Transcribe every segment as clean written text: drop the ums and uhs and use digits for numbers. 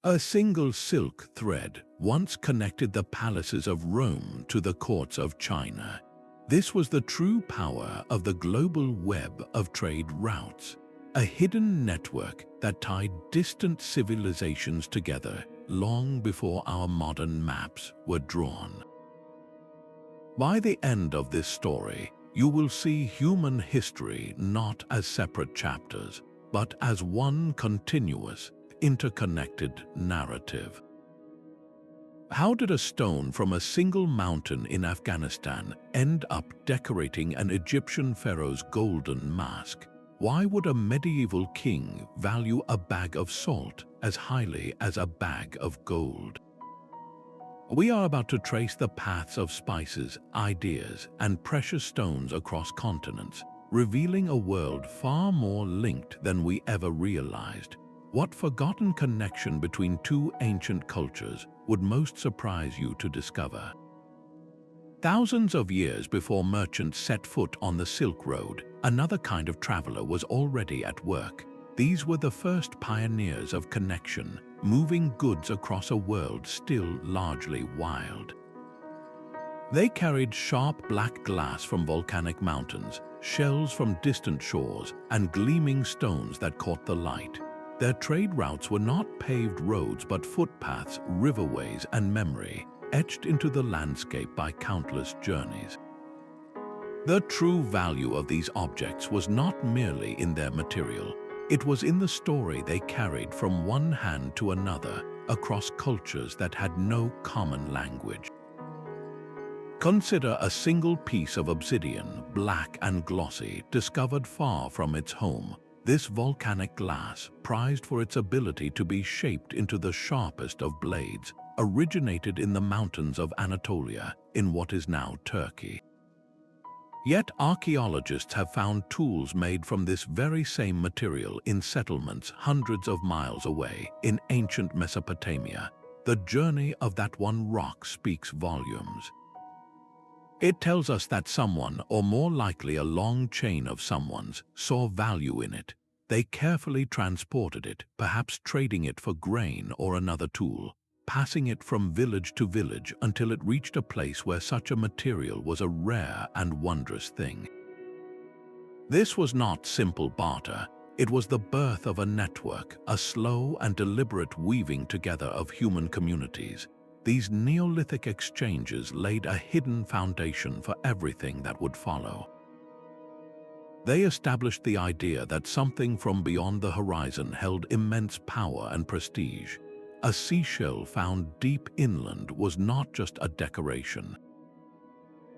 A single silk thread once connected the palaces of Rome to the courts of China. This was the true power of the global web of trade routes, a hidden network that tied distant civilizations together long before our modern maps were drawn. By the end of this story, you will see human history not as separate chapters, but as one continuous, interconnected narrative. How did a stone from a single mountain in Afghanistan end up decorating an Egyptian pharaoh's golden mask? Why would a medieval king value a bag of salt as highly as a bag of gold? We are about to trace the paths of spices, ideas, and precious stones across continents, revealing a world far more linked than we ever realized. What forgotten connection between two ancient cultures would most surprise you to discover? Thousands of years before merchants set foot on the Silk Road, another kind of traveler was already at work. These were the first pioneers of connection, moving goods across a world still largely wild. They carried sharp black glass from volcanic mountains, shells from distant shores, and gleaming stones that caught the light. Their trade routes were not paved roads but footpaths, riverways, and memory, etched into the landscape by countless journeys. The true value of these objects was not merely in their material, it was in the story they carried from one hand to another across cultures that had no common language. Consider a single piece of obsidian, black and glossy, discovered far from its home. This volcanic glass, prized for its ability to be shaped into the sharpest of blades, originated in the mountains of Anatolia, in what is now Turkey. Yet archaeologists have found tools made from this very same material in settlements hundreds of miles away in ancient Mesopotamia. The journey of that one rock speaks volumes. It tells us that someone, or more likely a long chain of someones, saw value in it. They carefully transported it, perhaps trading it for grain or another tool, passing it from village to village until it reached a place where such a material was a rare and wondrous thing. This was not simple barter. It was the birth of a network, a slow and deliberate weaving together of human communities. These Neolithic exchanges laid a hidden foundation for everything that would follow. They established the idea that something from beyond the horizon held immense power and prestige. A seashell found deep inland was not just a decoration.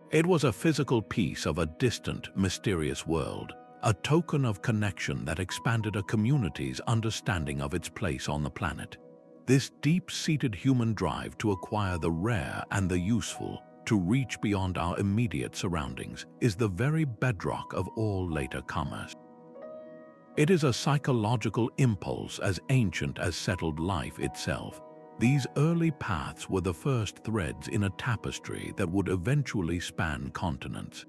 It was a physical piece of a distant, mysterious world, a token of connection that expanded a community's understanding of its place on the planet. This deep-seated human drive to acquire the rare and the useful, to reach beyond our immediate surroundings, is the very bedrock of all later commerce. It is a psychological impulse as ancient as settled life itself. These early paths were the first threads in a tapestry that would eventually span continents.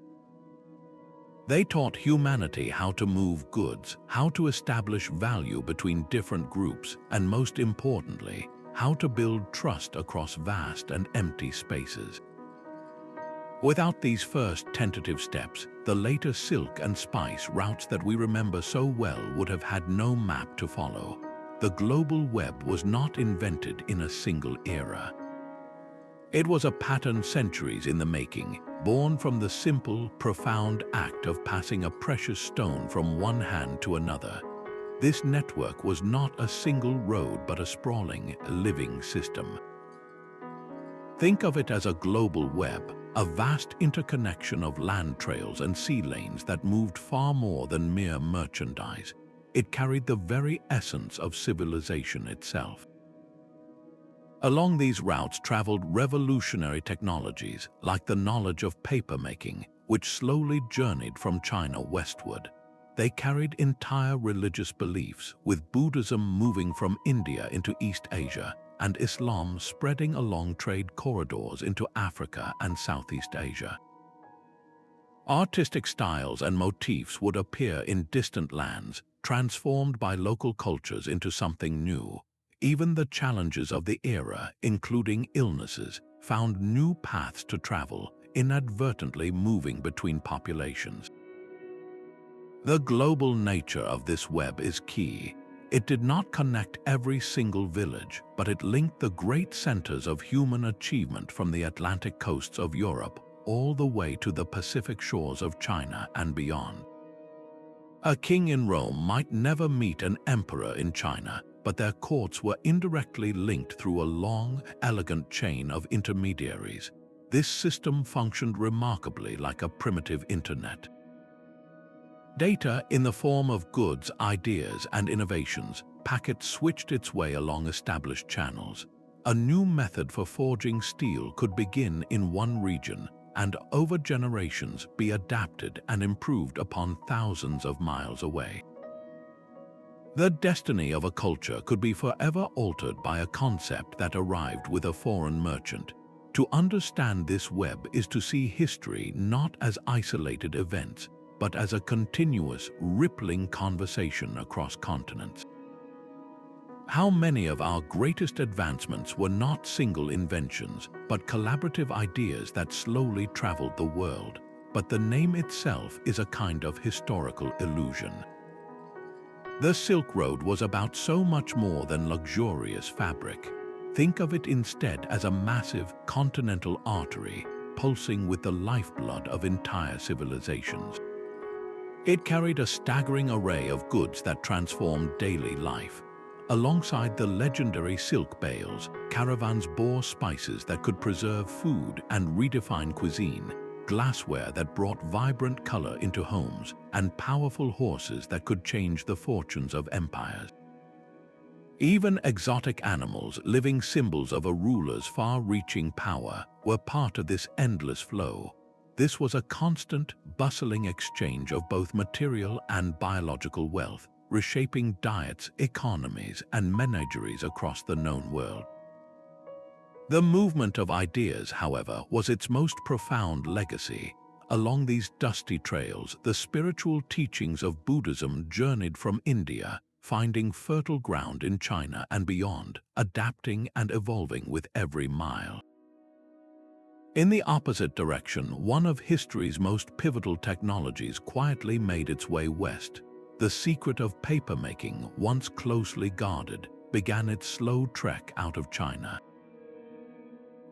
They taught humanity how to move goods, how to establish value between different groups, and most importantly, how to build trust across vast and empty spaces. Without these first tentative steps, the later silk and spice routes that we remember so well would have had no map to follow. The global web was not invented in a single era. It was a pattern centuries in the making, born from the simple, profound act of passing a precious stone from one hand to another. This network was not a single road but a sprawling, living system. Think of it as a global web, a vast interconnection of land trails and sea lanes that moved far more than mere merchandise. It carried the very essence of civilization itself. Along these routes traveled revolutionary technologies like the knowledge of papermaking, which slowly journeyed from China westward. They carried entire religious beliefs, with Buddhism moving from India into East Asia and Islam spreading along trade corridors into Africa and Southeast Asia. Artistic styles and motifs would appear in distant lands, transformed by local cultures into something new. Even the challenges of the era, including illnesses, found new paths to travel, inadvertently moving between populations. The global nature of this web is key. It did not connect every single village, but it linked the great centers of human achievement from the Atlantic coasts of Europe all the way to the Pacific shores of China and beyond. A king in Rome might never meet an emperor in China, but their courts were indirectly linked through a long, elegant chain of intermediaries. This system functioned remarkably like a primitive internet. Data in the form of goods, ideas, and innovations, packets switched its way along established channels. A new method for forging steel could begin in one region and over generations be adapted and improved upon thousands of miles away. The destiny of a culture could be forever altered by a concept that arrived with a foreign merchant. To understand this web is to see history not as isolated events, but as a continuous, rippling conversation across continents. How many of our greatest advancements were not single inventions, but collaborative ideas that slowly traveled the world? But the name itself is a kind of historical illusion. The Silk Road was about so much more than luxurious fabric. Think of it instead as a massive continental artery pulsing with the lifeblood of entire civilizations. It carried a staggering array of goods that transformed daily life. Alongside the legendary silk bales, caravans bore spices that could preserve food and redefine cuisine, glassware that brought vibrant color into homes, and powerful horses that could change the fortunes of empires. Even exotic animals, living symbols of a ruler's far-reaching power, were part of this endless flow. This was a constant, bustling exchange of both material and biological wealth, reshaping diets, economies, and menageries across the known world. The movement of ideas, however, was its most profound legacy. Along these dusty trails, the spiritual teachings of Buddhism journeyed from India, finding fertile ground in China and beyond, adapting and evolving with every mile. In the opposite direction, one of history's most pivotal technologies quietly made its way west. The secret of papermaking, once closely guarded, began its slow trek out of China.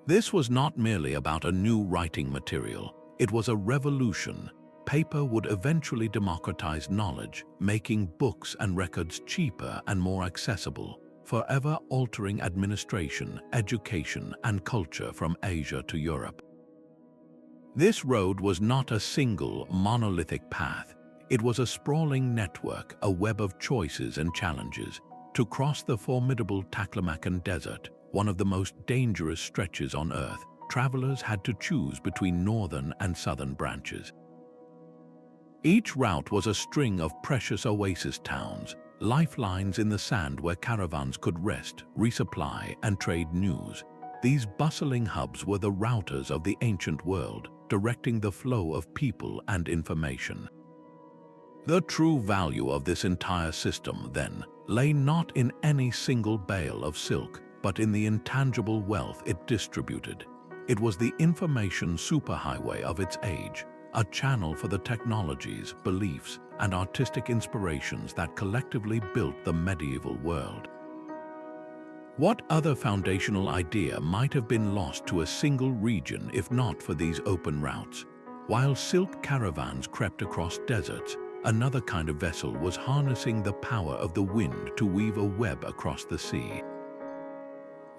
This was not merely about a new writing material, it was a revolution. Paper would eventually democratize knowledge, making books and records cheaper and more accessible, forever altering administration, education, and culture from Asia to Europe. This road was not a single, monolithic path. It was a sprawling network, a web of choices and challenges. To cross the formidable Taklamakan Desert, one of the most dangerous stretches on Earth, travelers had to choose between northern and southern branches. Each route was a string of precious oasis towns, lifelines in the sand where caravans could rest, resupply, and trade news. These bustling hubs were the routers of the ancient world, directing the flow of people and information. The true value of this entire system, then, lay not in any single bale of silk, but in the intangible wealth it distributed. It was the information superhighway of its age, a channel for the technologies, beliefs, and artistic inspirations that collectively built the medieval world. What other foundational idea might have been lost to a single region if not for these open routes? While silk caravans crept across deserts, another kind of vessel was harnessing the power of the wind to weave a web across the sea.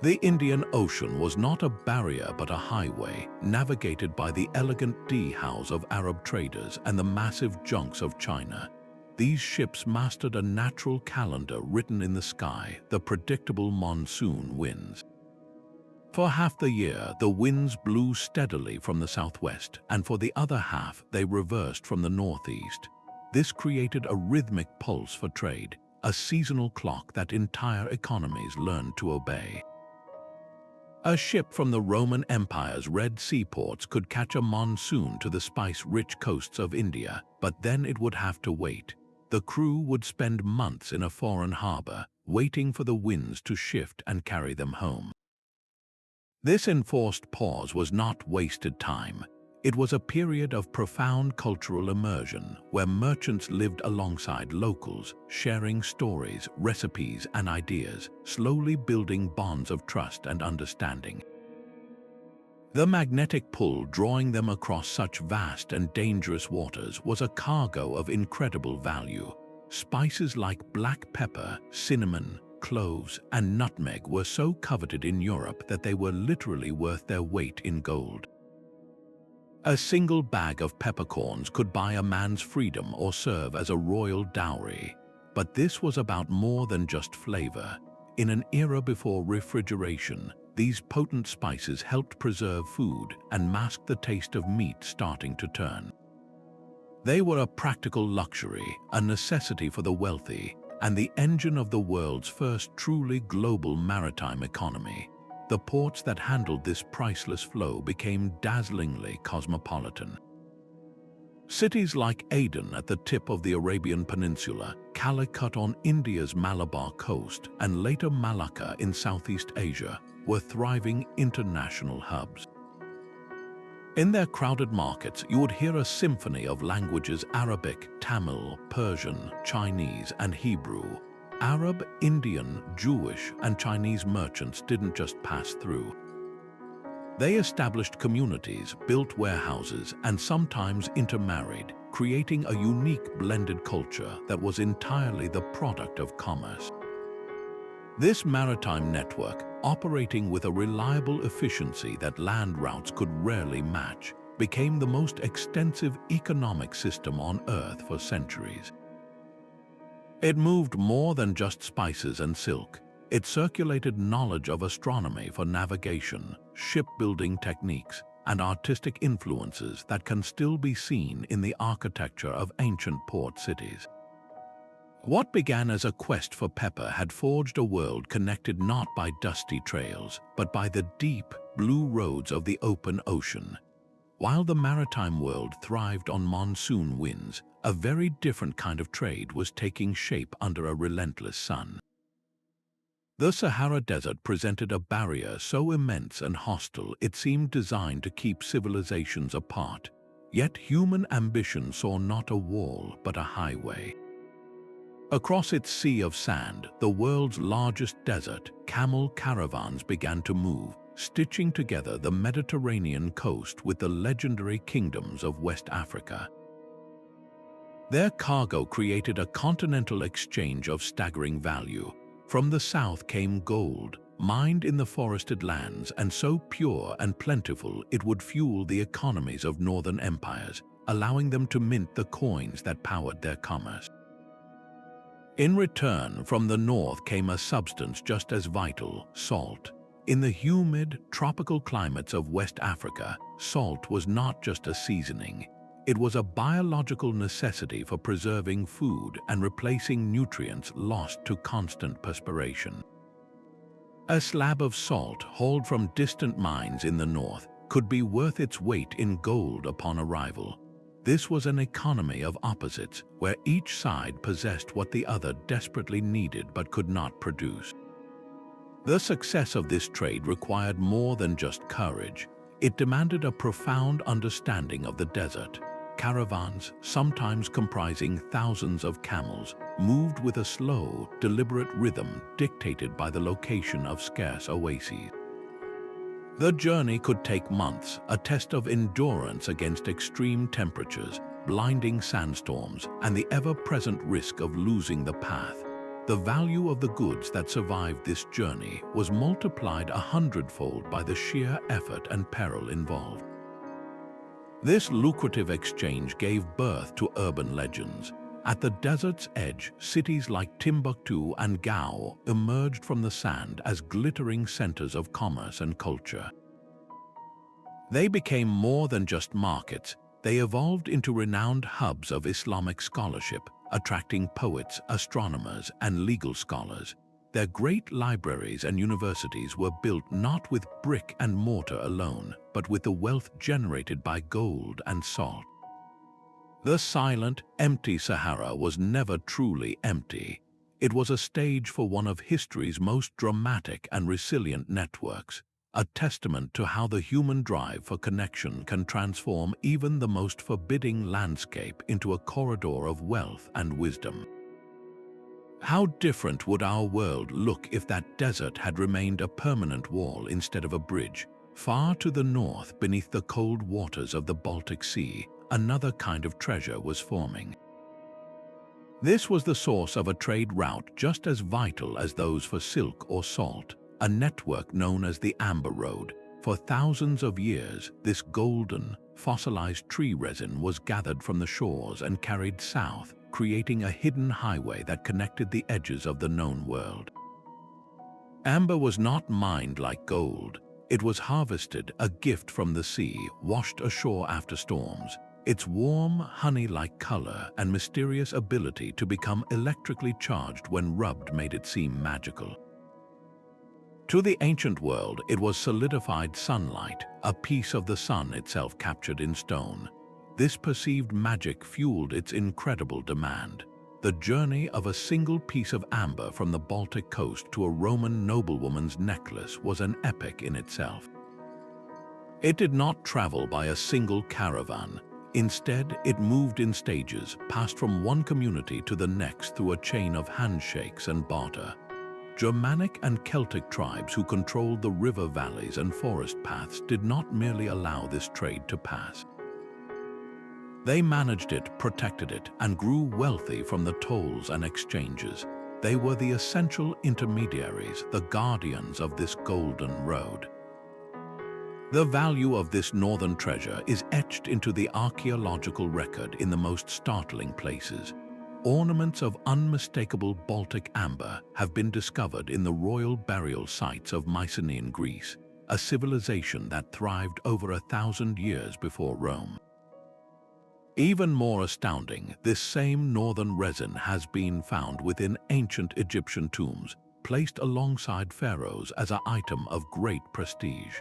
The Indian Ocean was not a barrier but a highway, navigated by the elegant dhows of Arab traders and the massive junks of China. These ships mastered a natural calendar written in the sky, the predictable monsoon winds. For half the year, the winds blew steadily from the southwest, and for the other half, they reversed from the northeast. This created a rhythmic pulse for trade, a seasonal clock that entire economies learned to obey. A ship from the Roman Empire's Red Sea ports could catch a monsoon to the spice-rich coasts of India, but then it would have to wait. The crew would spend months in a foreign harbor, waiting for the winds to shift and carry them home. This enforced pause was not wasted time. It was a period of profound cultural immersion where merchants lived alongside locals, sharing stories, recipes, and ideas, slowly building bonds of trust and understanding. The magnetic pull drawing them across such vast and dangerous waters was a cargo of incredible value. Spices like black pepper, cinnamon, cloves, and nutmeg were so coveted in Europe that they were literally worth their weight in gold. A single bag of peppercorns could buy a man's freedom or serve as a royal dowry. But this was about more than just flavor. In an era before refrigeration, these potent spices helped preserve food and mask the taste of meat starting to turn. They were a practical luxury, a necessity for the wealthy, and the engine of the world's first truly global maritime economy. The ports that handled this priceless flow became dazzlingly cosmopolitan. Cities like Aden at the tip of the Arabian Peninsula, Calicut on India's Malabar coast, and later Malacca in Southeast Asia were thriving international hubs. In their crowded markets, you would hear a symphony of languages: Arabic, Tamil, Persian, Chinese, and Hebrew. Arab, Indian, Jewish, and Chinese merchants didn't just pass through. They established communities, built warehouses, and sometimes intermarried, creating a unique blended culture that was entirely the product of commerce. This maritime network, operating with a reliable efficiency that land routes could rarely match, became the most extensive economic system on Earth for centuries. It moved more than just spices and silk. It circulated knowledge of astronomy for navigation, shipbuilding techniques, and artistic influences that can still be seen in the architecture of ancient port cities. What began as a quest for pepper had forged a world connected not by dusty trails, but by the deep, blue roads of the open ocean. While the maritime world thrived on monsoon winds, a very different kind of trade was taking shape under a relentless sun. The Sahara Desert presented a barrier so immense and hostile it seemed designed to keep civilizations apart. Yet human ambition saw not a wall but a highway. Across its sea of sand, the world's largest desert, camel caravans began to move, stitching together the Mediterranean coast with the legendary kingdoms of West Africa. Their cargo created a continental exchange of staggering value. From the south came gold, mined in the forested lands and so pure and plentiful it would fuel the economies of northern empires, allowing them to mint the coins that powered their commerce. In return, from the north came a substance just as vital: salt. In the humid, tropical climates of West Africa, salt was not just a seasoning. It was a biological necessity for preserving food and replacing nutrients lost to constant perspiration. A slab of salt hauled from distant mines in the north could be worth its weight in gold upon arrival. This was an economy of opposites, where each side possessed what the other desperately needed but could not produce. The success of this trade required more than just courage. It demanded a profound understanding of the desert. Caravans, sometimes comprising thousands of camels, moved with a slow, deliberate rhythm dictated by the location of scarce oases. The journey could take months, a test of endurance against extreme temperatures, blinding sandstorms, and the ever-present risk of losing the path. The value of the goods that survived this journey was multiplied 100-fold by the sheer effort and peril involved. This lucrative exchange gave birth to urban legends. At the desert's edge, cities like Timbuktu and Gao emerged from the sand as glittering centers of commerce and culture. They became more than just markets. They evolved into renowned hubs of Islamic scholarship, attracting poets, astronomers, and legal scholars. Their great libraries and universities were built not with brick and mortar alone, but with the wealth generated by gold and salt. The silent, empty Sahara was never truly empty. It was a stage for one of history's most dramatic and resilient networks, a testament to how the human drive for connection can transform even the most forbidding landscape into a corridor of wealth and wisdom. How different would our world look if that desert had remained a permanent wall instead of a bridge? Far to the north, beneath the cold waters of the Baltic Sea, another kind of treasure was forming. This was the source of a trade route just as vital as those for silk or salt, a network known as the Amber Road. For thousands of years, this golden, fossilized tree resin was gathered from the shores and carried south, creating a hidden highway that connected the edges of the known world. Amber was not mined like gold. It was harvested, a gift from the sea, washed ashore after storms. Its warm, honey-like color and mysterious ability to become electrically charged when rubbed made it seem magical. To the ancient world, it was solidified sunlight, a piece of the sun itself captured in stone. This perceived magic fueled its incredible demand. The journey of a single piece of amber from the Baltic coast to a Roman noblewoman's necklace was an epic in itself. It did not travel by a single caravan. Instead, it moved in stages, passed from one community to the next through a chain of handshakes and barter. Germanic and Celtic tribes who controlled the river valleys and forest paths did not merely allow this trade to pass. They managed it, protected it, and grew wealthy from the tolls and exchanges. They were the essential intermediaries, the guardians of this golden road. The value of this northern treasure is etched into the archaeological record in the most startling places. Ornaments of unmistakable Baltic amber have been discovered in the royal burial sites of Mycenaean Greece, a civilization that thrived over 1,000 years before Rome. Even more astounding, this same northern resin has been found within ancient Egyptian tombs, placed alongside pharaohs as an item of great prestige.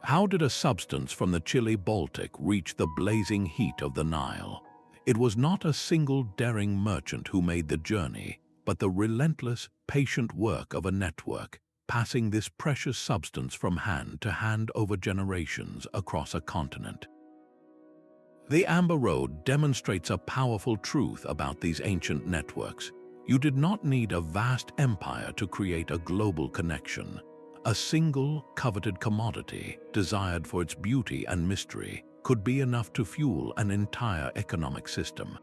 How did a substance from the chilly Baltic reach the blazing heat of the Nile? It was not a single daring merchant who made the journey, but the relentless, patient work of a network, passing this precious substance from hand to hand over generations across a continent. The Amber Road demonstrates a powerful truth about these ancient networks. You did not need a vast empire to create a global connection. A single, coveted commodity, desired for its beauty and mystery, could be enough to fuel an entire economic system.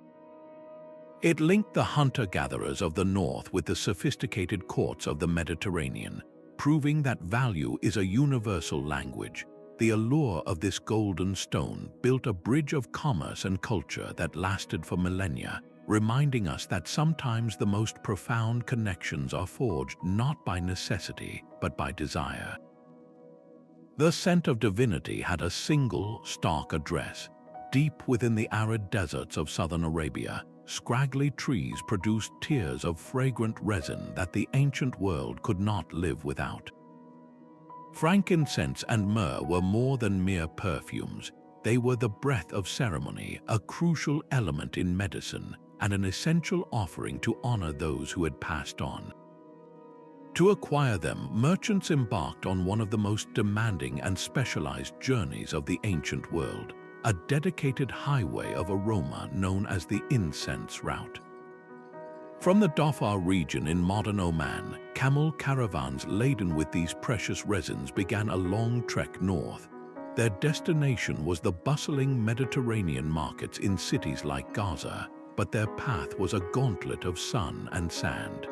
It linked the hunter-gatherers of the north with the sophisticated courts of the Mediterranean, proving that value is a universal language. The allure of this golden stone built a bridge of commerce and culture that lasted for millennia, reminding us that sometimes the most profound connections are forged not by necessity, but by desire. The scent of divinity had a single, stark address. Deep within the arid deserts of southern Arabia, scraggly trees produced tiers of fragrant resin that the ancient world could not live without. Frankincense and myrrh were more than mere perfumes. They were the breath of ceremony, a crucial element in medicine, and an essential offering to honor those who had passed on. To acquire them, merchants embarked on one of the most demanding and specialized journeys of the ancient world, a dedicated highway of aroma known as the Incense route. From the Dhofar region in modern Oman, camel caravans laden with these precious resins began a long trek north. Their destination was the bustling Mediterranean markets in cities like Gaza, but their path was a gauntlet of sun and sand.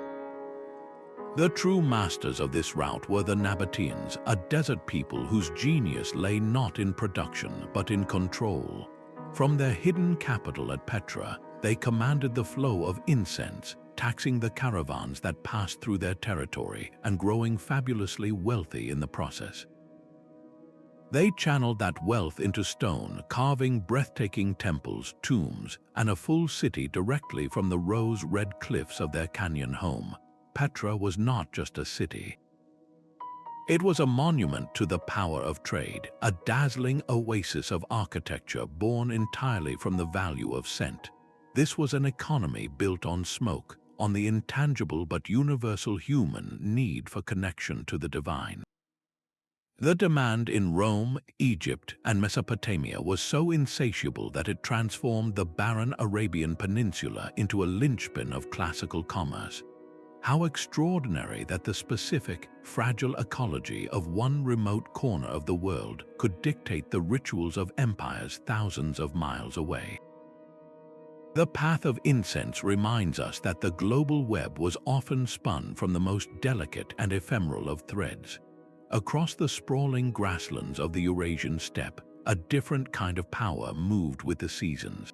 The true masters of this route were the Nabateans, a desert people whose genius lay not in production but in control. From their hidden capital at Petra, they commanded the flow of incense, taxing the caravans that passed through their territory and growing fabulously wealthy in the process. They channeled that wealth into stone, carving breathtaking temples, tombs, and a full city directly from the rose-red cliffs of their canyon home. Petra was not just a city. It was a monument to the power of trade, a dazzling oasis of architecture born entirely from the value of scent. This was an economy built on smoke, on the intangible but universal human need for connection to the divine. The demand in Rome, Egypt, and Mesopotamia was so insatiable that it transformed the barren Arabian Peninsula into a linchpin of classical commerce. How extraordinary that the specific, fragile ecology of one remote corner of the world could dictate the rituals of empires thousands of miles away. The path of incense reminds us that the global web was often spun from the most delicate and ephemeral of threads. Across the sprawling grasslands of the Eurasian steppe, a different kind of power moved with the seasons.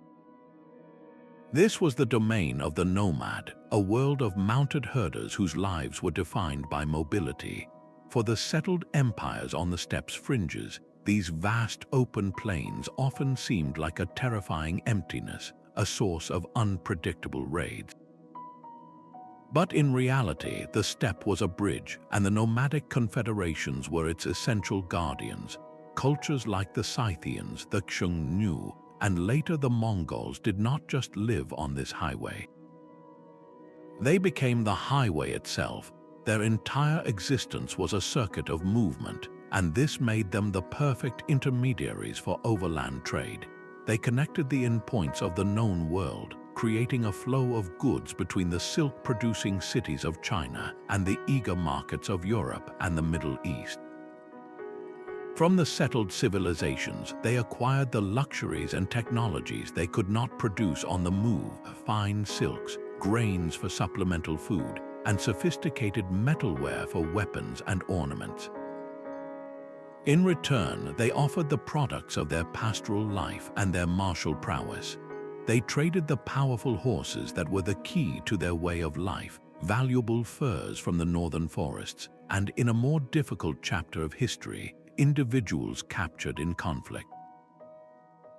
This was the domain of the nomad, a world of mounted herders whose lives were defined by mobility. For the settled empires on the steppe's fringes, these vast open plains often seemed like a terrifying emptiness, a source of unpredictable raids. But in reality, the steppe was a bridge, and the nomadic confederations were its essential guardians. Cultures like the Scythians, the Xiongnu, and later the Mongols did not just live on this highway. They became the highway itself. Their entire existence was a circuit of movement, and this made them the perfect intermediaries for overland trade. They connected the endpoints of the known world, creating a flow of goods between the silk-producing cities of China and the eager markets of Europe and the Middle East. From the settled civilizations, they acquired the luxuries and technologies they could not produce on the move: fine silks, grains for supplemental food, and sophisticated metalware for weapons and ornaments. In return, they offered the products of their pastoral life and their martial prowess. They traded the powerful horses that were the key to their way of life, valuable furs from the northern forests, and in a more difficult chapter of history, individuals captured in conflict.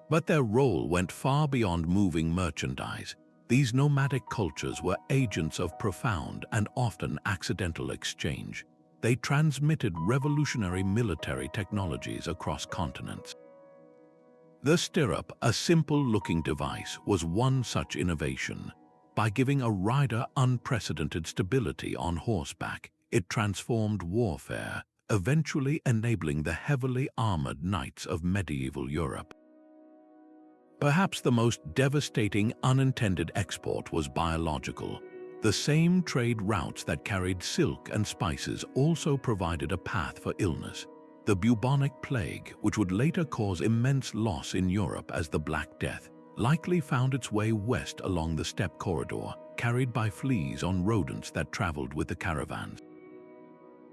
But their role went far beyond moving merchandise. These nomadic cultures were agents of profound and often accidental exchange. They transmitted revolutionary military technologies across continents. The stirrup, a simple-looking device, was one such innovation. By giving a rider unprecedented stability on horseback, it transformed warfare, eventually enabling the heavily armored knights of medieval Europe. Perhaps the most devastating unintended export was biological. The same trade routes that carried silk and spices also provided a path for illness. The bubonic plague, which would later cause immense loss in Europe as the Black Death, likely found its way west along the steppe corridor, carried by fleas on rodents that traveled with the caravans.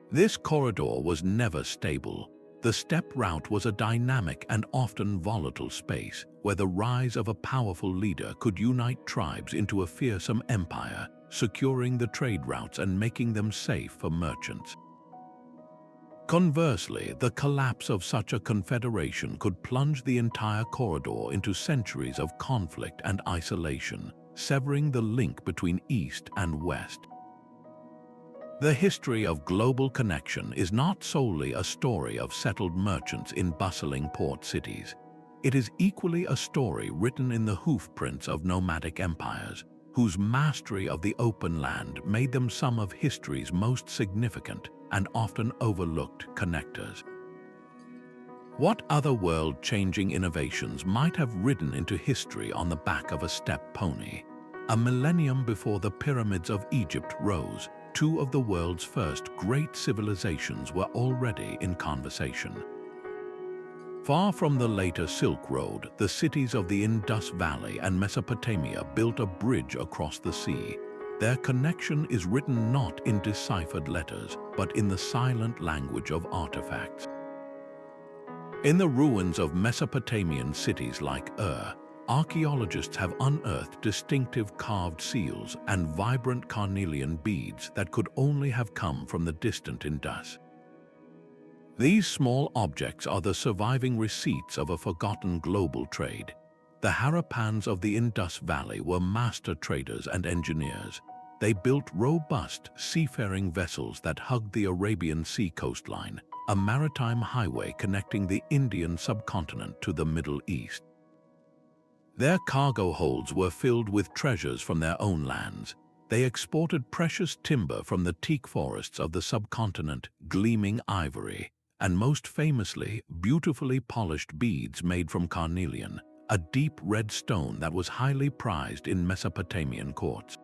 This corridor was never stable. The steppe route was a dynamic and often volatile space, where the rise of a powerful leader could unite tribes into a fearsome empire, securing the trade routes and making them safe for merchants. Conversely, the collapse of such a confederation could plunge the entire corridor into centuries of conflict and isolation, severing the link between East and West. The history of global connection is not solely a story of settled merchants in bustling port cities. It is equally a story written in the hoofprints of nomadic empires, whose mastery of the open land made them some of history's most significant and often overlooked connectors. What other world-changing innovations might have ridden into history on the back of a steppe pony? A millennium before the pyramids of Egypt rose, two of the world's first great civilizations were already in conversation. Far from the later Silk Road, the cities of the Indus Valley and Mesopotamia built a bridge across the sea. Their connection is written not in deciphered letters, but in the silent language of artifacts. In the ruins of Mesopotamian cities like archaeologists have unearthed distinctive carved seals and vibrant carnelian beads that could only have come from the distant Indus. These small objects are the surviving receipts of a forgotten global trade. The Harappans of the Indus Valley were master traders and engineers. They built robust, seafaring vessels that hugged the Arabian Sea coastline, a maritime highway connecting the Indian subcontinent to the Middle East. Their cargo holds were filled with treasures from their own lands. They exported precious timber from the teak forests of the subcontinent, gleaming ivory, and most famously, beautifully polished beads made from carnelian, a deep red stone that was highly prized in Mesopotamian courts.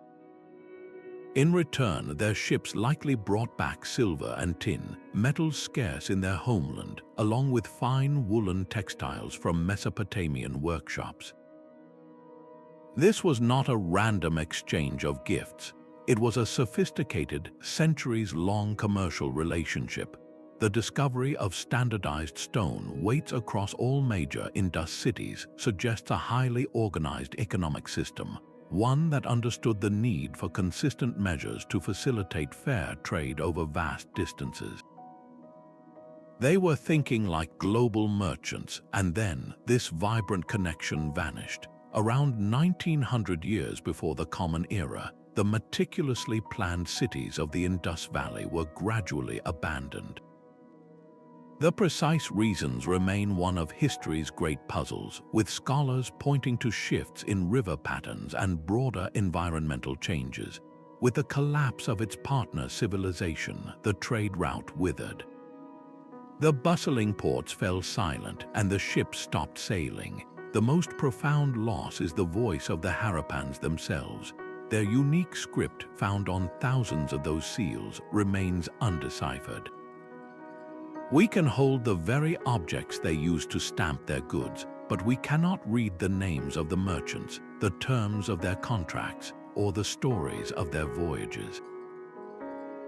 In return, their ships likely brought back silver and tin, metals scarce in their homeland, along with fine woolen textiles from Mesopotamian workshops. This was not a random exchange of gifts. It was a sophisticated, centuries-long commercial relationship. The discovery of standardized stone weights across all major Indus cities suggests a highly organized economic system, one that understood the need for consistent measures to facilitate fair trade over vast distances. They were thinking like global merchants, and then this vibrant connection vanished. Around 1900 years before the Common Era, the meticulously planned cities of the Indus Valley were gradually abandoned. The precise reasons remain one of history's great puzzles, with scholars pointing to shifts in river patterns and broader environmental changes. With the collapse of its partner civilization, the trade route withered. The bustling ports fell silent and the ships stopped sailing. The most profound loss is the voice of the Harappans themselves. Their unique script, found on thousands of those seals, remains undeciphered. We can hold the very objects they used to stamp their goods, but we cannot read the names of the merchants, the terms of their contracts, or the stories of their voyages.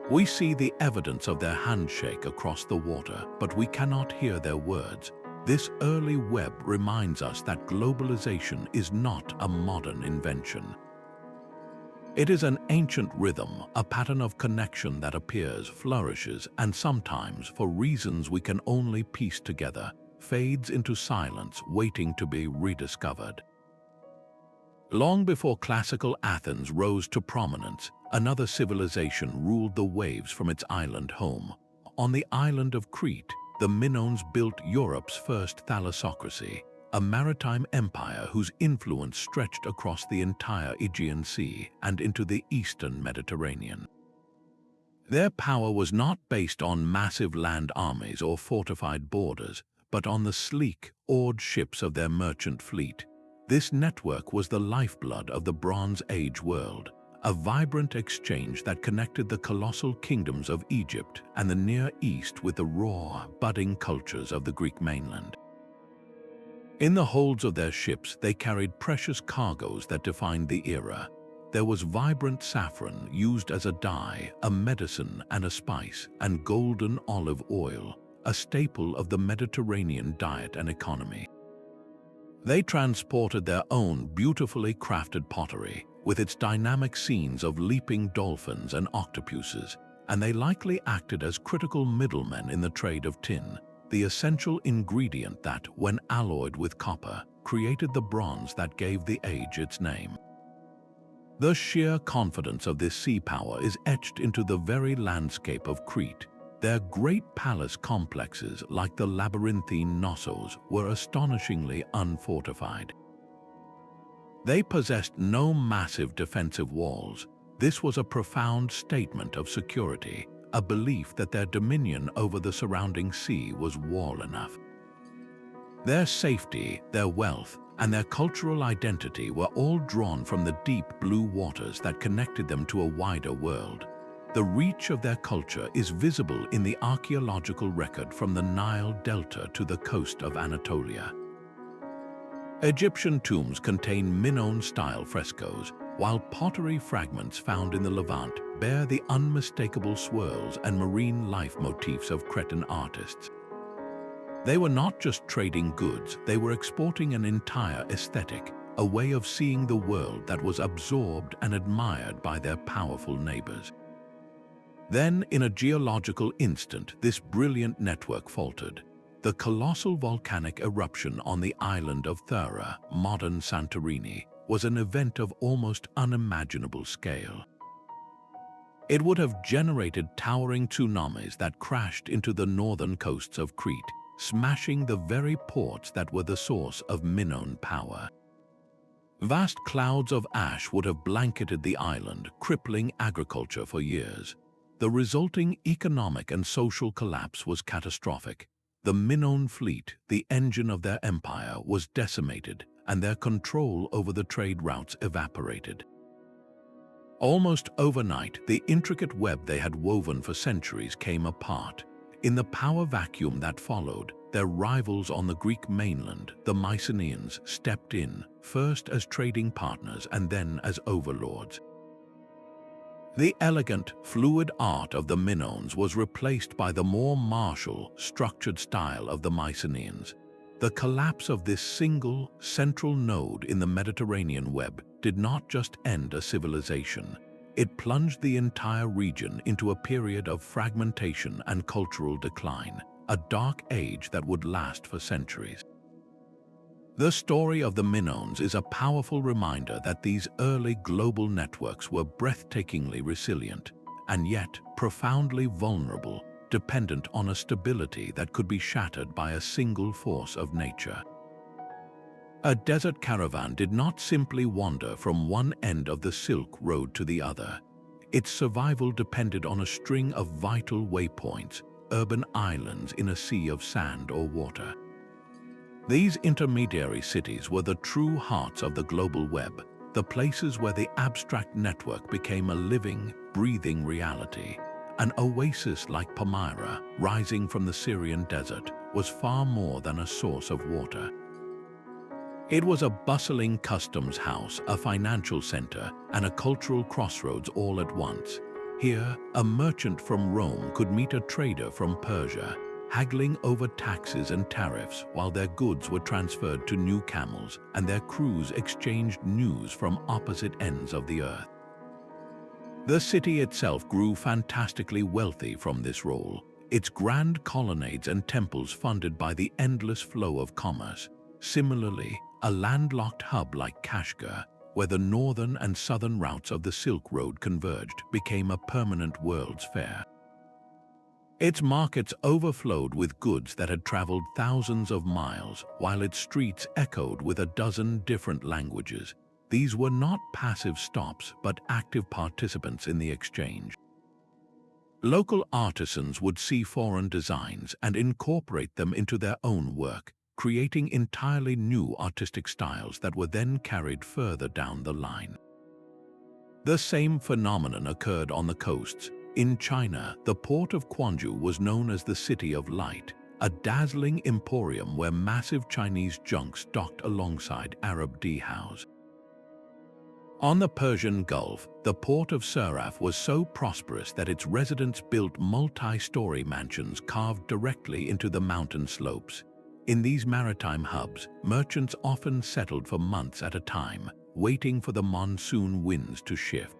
We see the evidence of their handshake across the water, but we cannot hear their words. This early web reminds us that globalization is not a modern invention. It is an ancient rhythm, a pattern of connection that appears, flourishes, and sometimes, for reasons we can only piece together, fades into silence, waiting to be rediscovered. Long before classical Athens rose to prominence, another civilization ruled the waves from its island home. On the island of Crete, the Minoans built Europe's first Thalassocracy, a maritime empire whose influence stretched across the entire Aegean Sea and into the eastern Mediterranean. Their power was not based on massive land armies or fortified borders, but on the sleek, oared ships of their merchant fleet. This network was the lifeblood of the Bronze Age world, a vibrant exchange that connected the colossal kingdoms of Egypt and the Near East with the raw, budding cultures of the Greek mainland. In the holds of their ships, they carried precious cargoes that defined the era. There was vibrant saffron used as a dye, a medicine and a spice, and golden olive oil, a staple of the Mediterranean diet and economy. They transported their own beautifully crafted pottery, with its dynamic scenes of leaping dolphins and octopuses, and they likely acted as critical middlemen in the trade of tin, the essential ingredient that, when alloyed with copper, created the bronze that gave the age its name. The sheer confidence of this sea power is etched into the very landscape of Crete. Their great palace complexes, like the labyrinthine Knossos, were astonishingly unfortified. They possessed no massive defensive walls. This was a profound statement of security, a belief that their dominion over the surrounding sea was wall enough. Their safety, their wealth, and their cultural identity were all drawn from the deep blue waters that connected them to a wider world. The reach of their culture is visible in the archaeological record from the Nile Delta to the coast of Anatolia. Egyptian tombs contain Minoan-style frescoes, while pottery fragments found in the Levant bear the unmistakable swirls and marine life motifs of Cretan artists. They were not just trading goods, they were exporting an entire aesthetic, a way of seeing the world that was absorbed and admired by their powerful neighbors. Then, in a geological instant, this brilliant network faltered. The colossal volcanic eruption on the island of Thera, modern Santorini, was an event of almost unimaginable scale. It would have generated towering tsunamis that crashed into the northern coasts of Crete, smashing the very ports that were the source of Minoan power. Vast clouds of ash would have blanketed the island, crippling agriculture for years. The resulting economic and social collapse was catastrophic. The Minoan fleet, the engine of their empire, was decimated, and their control over the trade routes evaporated. Almost overnight, the intricate web they had woven for centuries came apart. In the power vacuum that followed, their rivals on the Greek mainland, the Mycenaeans, stepped in, first as trading partners and then as overlords. The elegant, fluid art of the Minoans was replaced by the more martial, structured style of the Mycenaeans. The collapse of this single, central node in the Mediterranean web did not just end a civilization. It plunged the entire region into a period of fragmentation and cultural decline, a dark age that would last for centuries. The story of the Minoans is a powerful reminder that these early global networks were breathtakingly resilient, and yet profoundly vulnerable, dependent on a stability that could be shattered by a single force of nature. A desert caravan did not simply wander from one end of the Silk Road to the other. Its survival depended on a string of vital waypoints, urban islands in a sea of sand or water. These intermediary cities were the true hearts of the global web, the places where the abstract network became a living, breathing reality. An oasis like Palmyra, rising from the Syrian desert, was far more than a source of water. It was a bustling customs house, a financial center, and a cultural crossroads all at once. Here, a merchant from Rome could meet a trader from Persia, haggling over taxes and tariffs while their goods were transferred to new camels and their crews exchanged news from opposite ends of the earth. The city itself grew fantastically wealthy from this role, its grand colonnades and temples funded by the endless flow of commerce. Similarly, a landlocked hub like Kashgar, where the northern and southern routes of the Silk Road converged, became a permanent World's Fair. Its markets overflowed with goods that had traveled thousands of miles, while its streets echoed with a dozen different languages. These were not passive stops, but active participants in the exchange. Local artisans would see foreign designs and incorporate them into their own work, creating entirely new artistic styles that were then carried further down the line. The same phenomenon occurred on the coasts. In China, the port of Quanzhou was known as the City of Light, a dazzling emporium where massive Chinese junks docked alongside Arab dhows. On the Persian Gulf, the port of Suraf was so prosperous that its residents built multi-story mansions carved directly into the mountain slopes. In these maritime hubs, merchants often settled for months at a time, waiting for the monsoon winds to shift.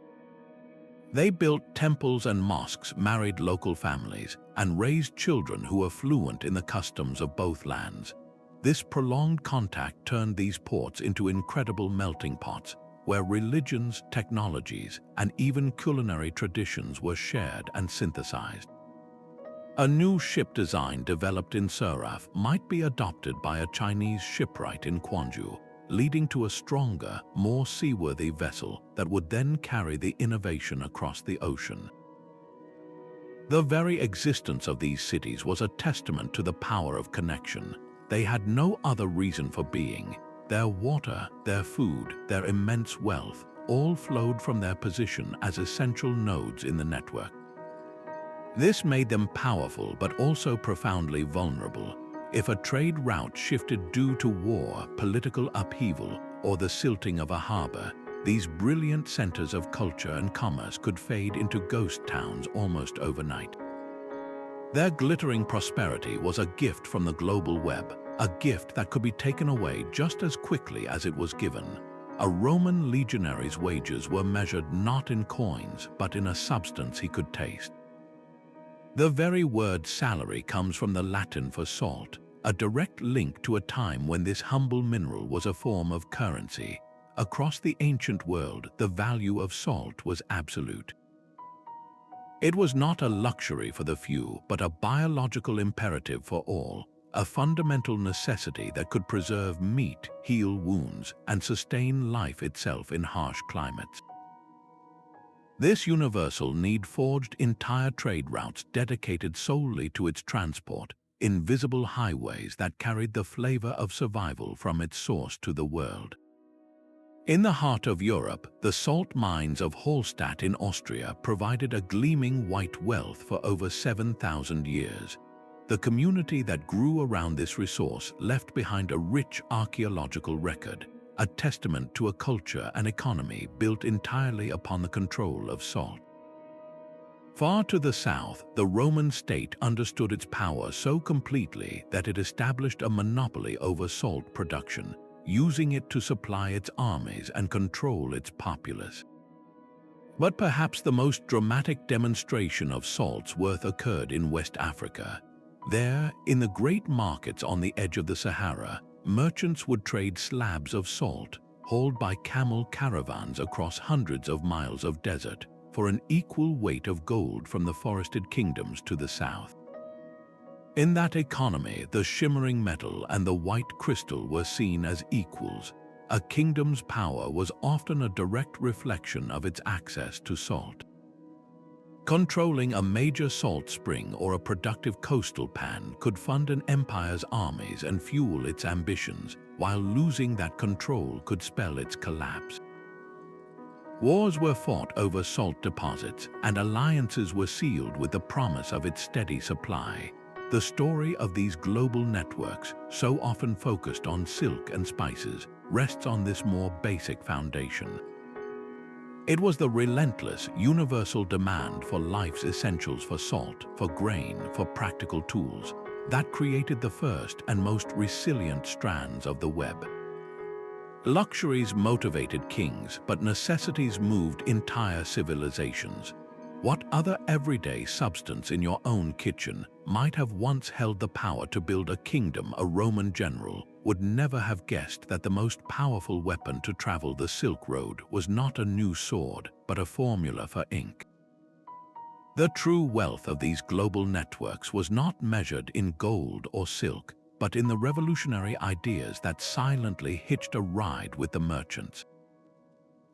They built temples and mosques, married local families, and raised children who were fluent in the customs of both lands. This prolonged contact turned these ports into incredible melting pots, where religions, technologies, and even culinary traditions were shared and synthesized. A new ship design developed in Suraf might be adopted by a Chinese shipwright in Quanzhou, leading to a stronger, more seaworthy vessel that would then carry the innovation across the ocean. The very existence of these cities was a testament to the power of connection. They had no other reason for being. Their water, their food, their immense wealth, all flowed from their position as essential nodes in the network. This made them powerful but also profoundly vulnerable. If a trade route shifted due to war, political upheaval, or the silting of a harbor, these brilliant centers of culture and commerce could fade into ghost towns almost overnight. Their glittering prosperity was a gift from the global web, a gift that could be taken away just as quickly as it was given. A Roman legionary's wages were measured not in coins, but in a substance he could taste. The very word salary comes from the Latin for salt, a direct link to a time when this humble mineral was a form of currency. Across the ancient world, the value of salt was absolute. It was not a luxury for the few, but a biological imperative for all. a fundamental necessity that could preserve meat, heal wounds, and sustain life itself in harsh climates. This universal need forged entire trade routes dedicated solely to its transport, invisible highways that carried the flavor of survival from its source to the world. In the heart of Europe, the salt mines of Hallstatt in Austria provided a gleaming white wealth for over 7,000 years. The community that grew around this resource left behind a rich archaeological record, a testament to a culture and economy built entirely upon the control of salt. Far to the south, the Roman state understood its power so completely that it established a monopoly over salt production, using it to supply its armies and control its populace. But perhaps the most dramatic demonstration of salt's worth occurred in West Africa. There, in the great markets on the edge of the Sahara, merchants would trade slabs of salt, hauled by camel caravans across hundreds of miles of desert, for an equal weight of gold from the forested kingdoms to the south. In that economy, the shimmering metal and the white crystal were seen as equals. A kingdom's power was often a direct reflection of its access to salt. Controlling a major salt spring or a productive coastal pan could fund an empire's armies and fuel its ambitions, while losing that control could spell its collapse. Wars were fought over salt deposits, and alliances were sealed with the promise of its steady supply. The story of these global networks, so often focused on silk and spices, rests on this more basic foundation. It was the relentless, universal demand for life's essentials, for salt, for grain, for practical tools, that created the first and most resilient strands of the web. Luxuries motivated kings, but necessities moved entire civilizations. What other everyday substance in your own kitchen might have once held the power to build a kingdom? A Roman general would never have guessed that the most powerful weapon to travel the Silk Road was not a new sword, but a formula for ink. The true wealth of these global networks was not measured in gold or silk, but in the revolutionary ideas that silently hitched a ride with the merchants.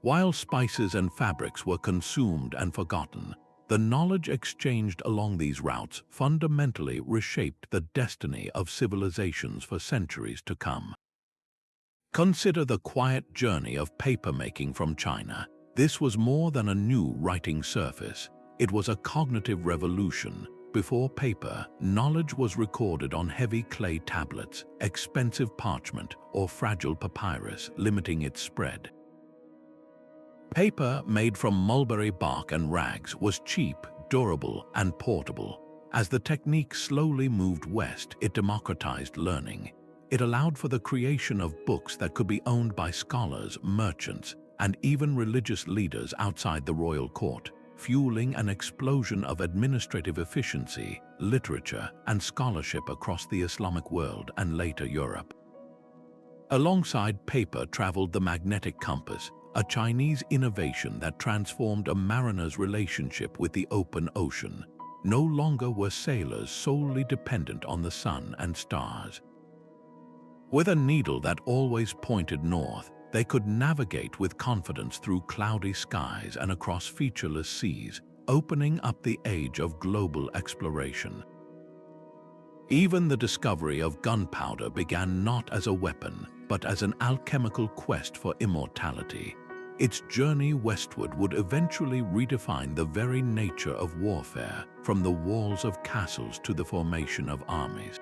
While spices and fabrics were consumed and forgotten, the knowledge exchanged along these routes fundamentally reshaped the destiny of civilizations for centuries to come. Consider the quiet journey of paper-making from China. This was more than a new writing surface. It was a cognitive revolution. Before paper, knowledge was recorded on heavy clay tablets, expensive parchment, or fragile papyrus, limiting its spread. Paper made from mulberry bark and rags was cheap, durable, and portable. As the technique slowly moved west, it democratized learning. It allowed for the creation of books that could be owned by scholars, merchants, and even religious leaders outside the royal court, fueling an explosion of administrative efficiency, literature, and scholarship across the Islamic world and later Europe. Alongside paper traveled the magnetic compass, a Chinese innovation that transformed a mariner's relationship with the open ocean. No longer were sailors solely dependent on the sun and stars. With a needle that always pointed north, they could navigate with confidence through cloudy skies and across featureless seas, opening up the age of global exploration. Even the discovery of gunpowder began not as a weapon, but as an alchemical quest for immortality. Its journey westward would eventually redefine the very nature of warfare, from the walls of castles to the formation of armies.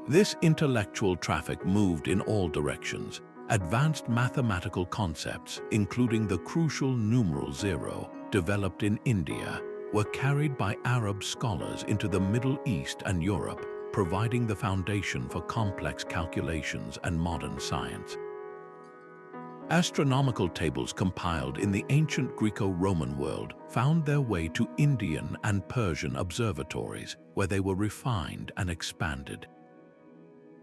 This intellectual traffic moved in all directions. Advanced mathematical concepts, including the crucial numeral 0, developed in India, were carried by Arab scholars into the Middle East and Europe, providing the foundation for complex calculations and modern science. Astronomical tables compiled in the ancient Greco-Roman world found their way to Indian and Persian observatories, where they were refined and expanded.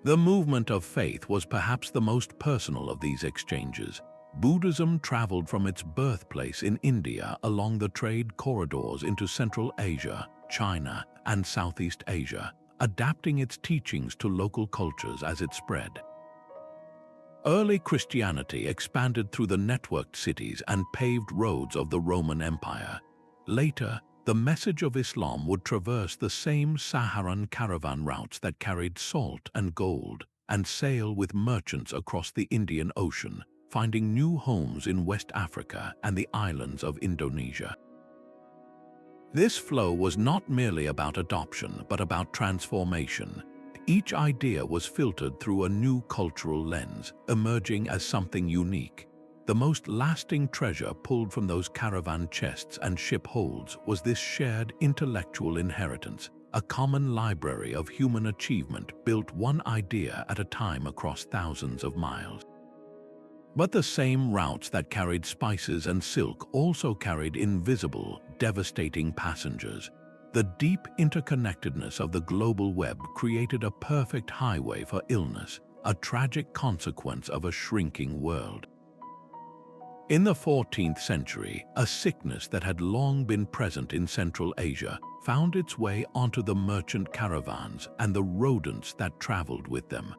The movement of faith was perhaps the most personal of these exchanges. Buddhism traveled from its birthplace in India along the trade corridors into Central Asia, China, and Southeast Asia, adapting its teachings to local cultures as it spread. Early Christianity expanded through the networked cities and paved roads of the Roman Empire. Later, the message of Islam would traverse the same Saharan caravan routes that carried salt and gold, and sail with merchants across the Indian Ocean, finding new homes in West Africa and the islands of Indonesia. This flow was not merely about adoption, but about transformation. Each idea was filtered through a new cultural lens, emerging as something unique. The most lasting treasure pulled from those caravan chests and ship holds was this shared intellectual inheritance, a common library of human achievement built one idea at a time across thousands of miles. But the same routes that carried spices and silk also carried invisible, devastating passengers. The deep interconnectedness of the global web created a perfect highway for illness, a tragic consequence of a shrinking world. In the 14th century, a sickness that had long been present in Central Asia found its way onto the merchant caravans and the rodents that traveled with them.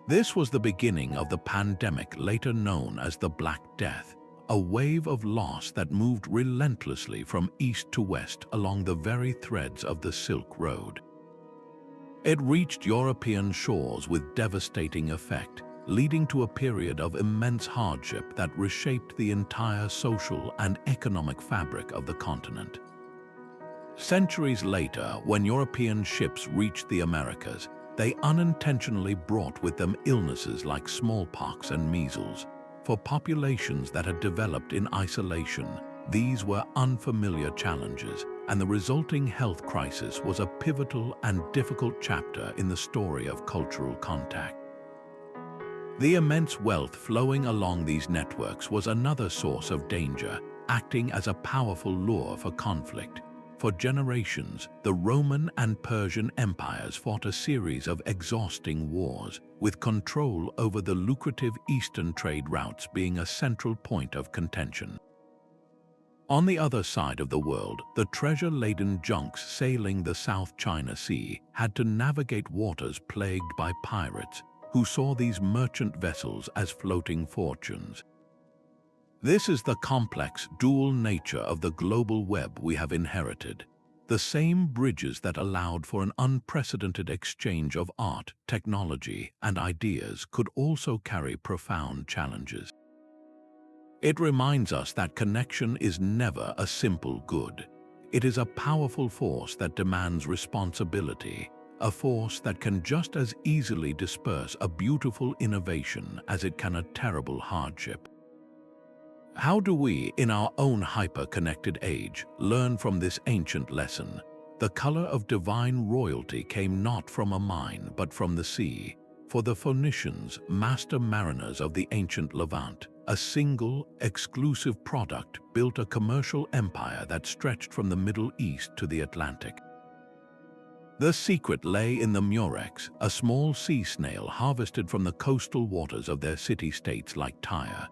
This was the beginning of the pandemic later known as the Black Death, a wave of loss that moved relentlessly from east to west along the very threads of the Silk Road. It reached European shores with devastating effect, leading to a period of immense hardship that reshaped the entire social and economic fabric of the continent. Centuries later, when European ships reached the Americas, they unintentionally brought with them illnesses like smallpox and measles. For populations that had developed in isolation, these were unfamiliar challenges, and the resulting health crisis was a pivotal and difficult chapter in the story of cultural contact. The immense wealth flowing along these networks was another source of danger, acting as a powerful lure for conflict. For generations, the Roman and Persian empires fought a series of exhausting wars, with control over the lucrative eastern trade routes being a central point of contention. On the other side of the world, the treasure-laden junks sailing the South China Sea had to navigate waters plagued by pirates, who saw these merchant vessels as floating fortunes. This is the complex, dual nature of the global web we have inherited. The same bridges that allowed for an unprecedented exchange of art, technology, and ideas could also carry profound challenges. It reminds us that connection is never a simple good. It is a powerful force that demands responsibility, a force that can just as easily disperse a beautiful innovation as it can a terrible hardship. How do we, in our own hyper-connected age, learn from this ancient lesson? The color of divine royalty came not from a mine, but from the sea. For the Phoenicians, master mariners of the ancient Levant, a single, exclusive product built a commercial empire that stretched from the Middle East to the Atlantic. The secret lay in the murex, a small sea snail harvested from the coastal waters of their city-states like Tyre.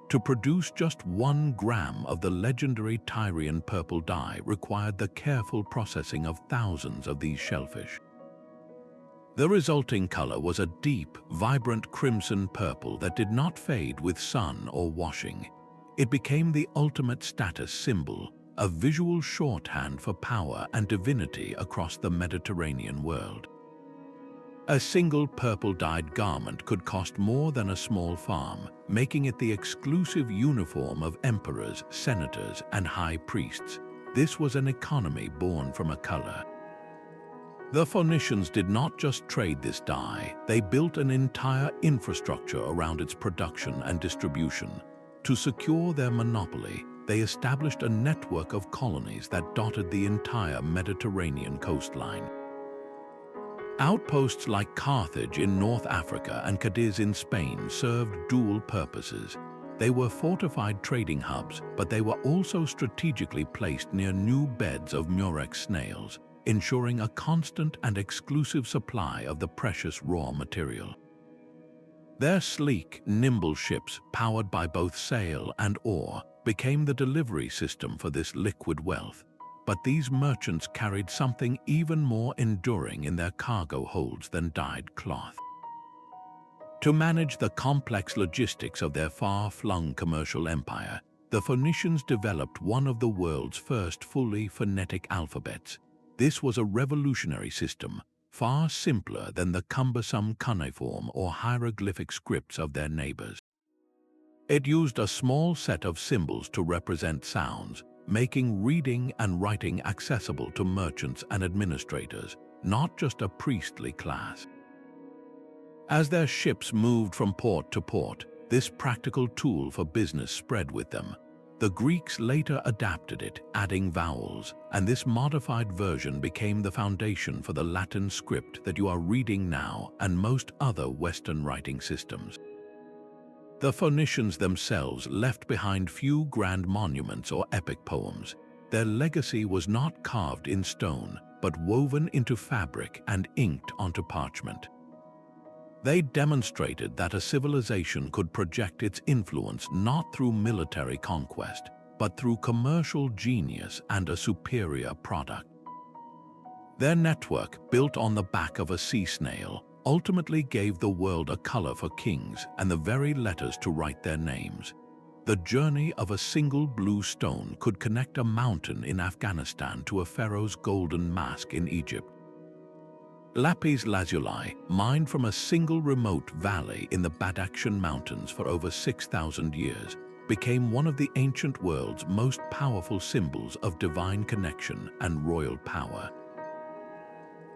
To produce just 1 gram of the legendary Tyrian purple dye required the careful processing of thousands of these shellfish. The resulting color was a deep, vibrant crimson purple that did not fade with sun or washing. It became the ultimate status symbol, a visual shorthand for power and divinity across the Mediterranean world. A single purple-dyed garment could cost more than a small farm, making it the exclusive uniform of emperors, senators, and high priests. This was an economy born from a color. The Phoenicians did not just trade this dye, they built an entire infrastructure around its production and distribution. To secure their monopoly, they established a network of colonies that dotted the entire Mediterranean coastline. Outposts like Carthage in North Africa and Cadiz in Spain served dual purposes. They were fortified trading hubs, but they were also strategically placed near new beds of murex snails, ensuring a constant and exclusive supply of the precious raw material. Their sleek, nimble ships, powered by both sail and oar, became the delivery system for this liquid wealth. but these merchants carried something even more enduring in their cargo holds than dyed cloth. To manage the complex logistics of their far-flung commercial empire, the Phoenicians developed one of the world's first fully phonetic alphabets. This was a revolutionary system, far simpler than the cumbersome cuneiform or hieroglyphic scripts of their neighbors. It used a small set of symbols to represent sounds, making reading and writing accessible to merchants and administrators, not just a priestly class. As their ships moved from port to port, this practical tool for business spread with them. The Greeks later adapted it, adding vowels, and this modified version became the foundation for the Latin script that you are reading now and most other Western writing systems. The Phoenicians themselves left behind few grand monuments or epic poems. Their legacy was not carved in stone, but woven into fabric and inked onto parchment. They demonstrated that a civilization could project its influence not through military conquest, but through commercial genius and a superior product. Their network, built on the back of a sea snail, ultimately gave the world a color for kings and the very letters to write their names. The journey of a single blue stone could connect a mountain in Afghanistan to a pharaoh's golden mask in Egypt. Lapis lazuli, mined from a single remote valley in the Badakhshan Mountains for over 6,000 years, became one of the ancient world's most powerful symbols of divine connection and royal power.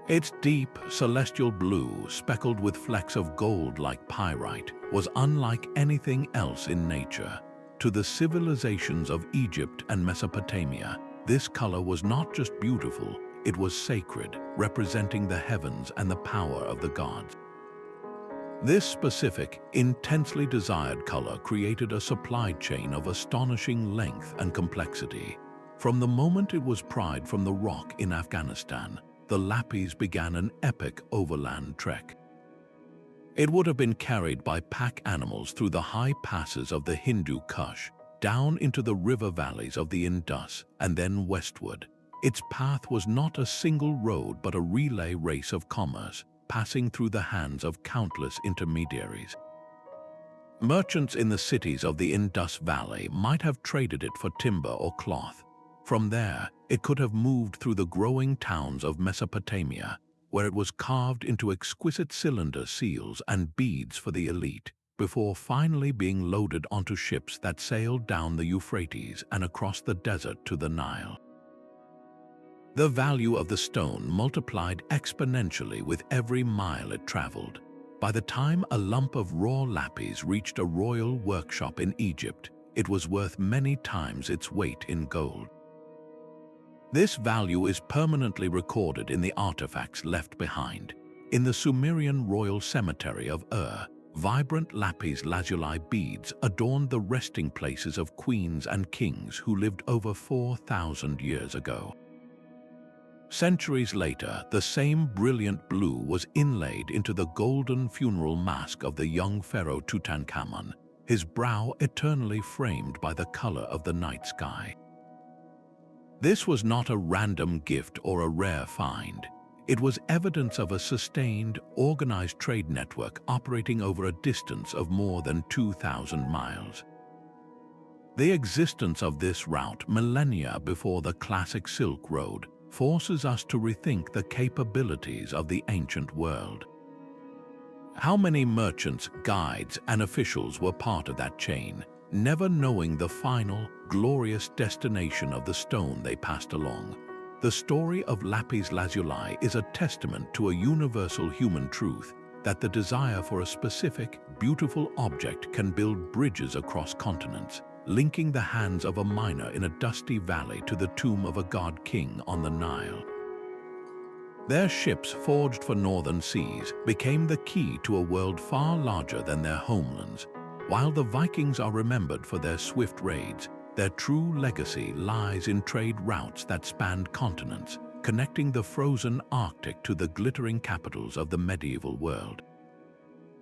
Its deep, celestial blue, speckled with flecks of gold like pyrite, was unlike anything else in nature. To the civilizations of Egypt and Mesopotamia, this color was not just beautiful, it was sacred, representing the heavens and the power of the gods. This specific, intensely desired color created a supply chain of astonishing length and complexity. From the moment it was pried from the rock in Afghanistan, the Lapis began an epic overland trek. It would have been carried by pack animals through the high passes of the Hindu Kush, down into the river valleys of the Indus, and then westward. Its path was not a single road but a relay race of commerce, passing through the hands of countless intermediaries. Merchants in the cities of the Indus Valley might have traded it for timber or cloth. From there, it could have moved through the growing towns of Mesopotamia, where it was carved into exquisite cylinder seals and beads for the elite, before finally being loaded onto ships that sailed down the Euphrates and across the desert to the Nile. The value of the stone multiplied exponentially with every mile it traveled. By the time a lump of raw lapis reached a royal workshop in Egypt, it was worth many times its weight in gold. This value is permanently recorded in the artifacts left behind. In the Sumerian royal cemetery of Ur, vibrant lapis lazuli beads adorned the resting places of queens and kings who lived over 4,000 years ago. Centuries later, the same brilliant blue was inlaid into the golden funeral mask of the young pharaoh Tutankhamun, his brow eternally framed by the color of the night sky. This was not a random gift or a rare find. It was evidence of a sustained, organized trade network operating over a distance of more than 2,000 miles. The existence of this route millennia before the classic Silk Road forces us to rethink the capabilities of the ancient world. How many merchants, guides, and officials were part of that chain, never knowing the final, glorious destination of the stone they passed along? The story of lapis lazuli is a testament to a universal human truth that the desire for a specific, beautiful object can build bridges across continents, linking the hands of a miner in a dusty valley to the tomb of a god-king on the Nile. Their ships, forged for northern seas, became the key to a world far larger than their homelands. While the Vikings are remembered for their swift raids, their true legacy lies in trade routes that spanned continents, connecting the frozen Arctic to the glittering capitals of the medieval world.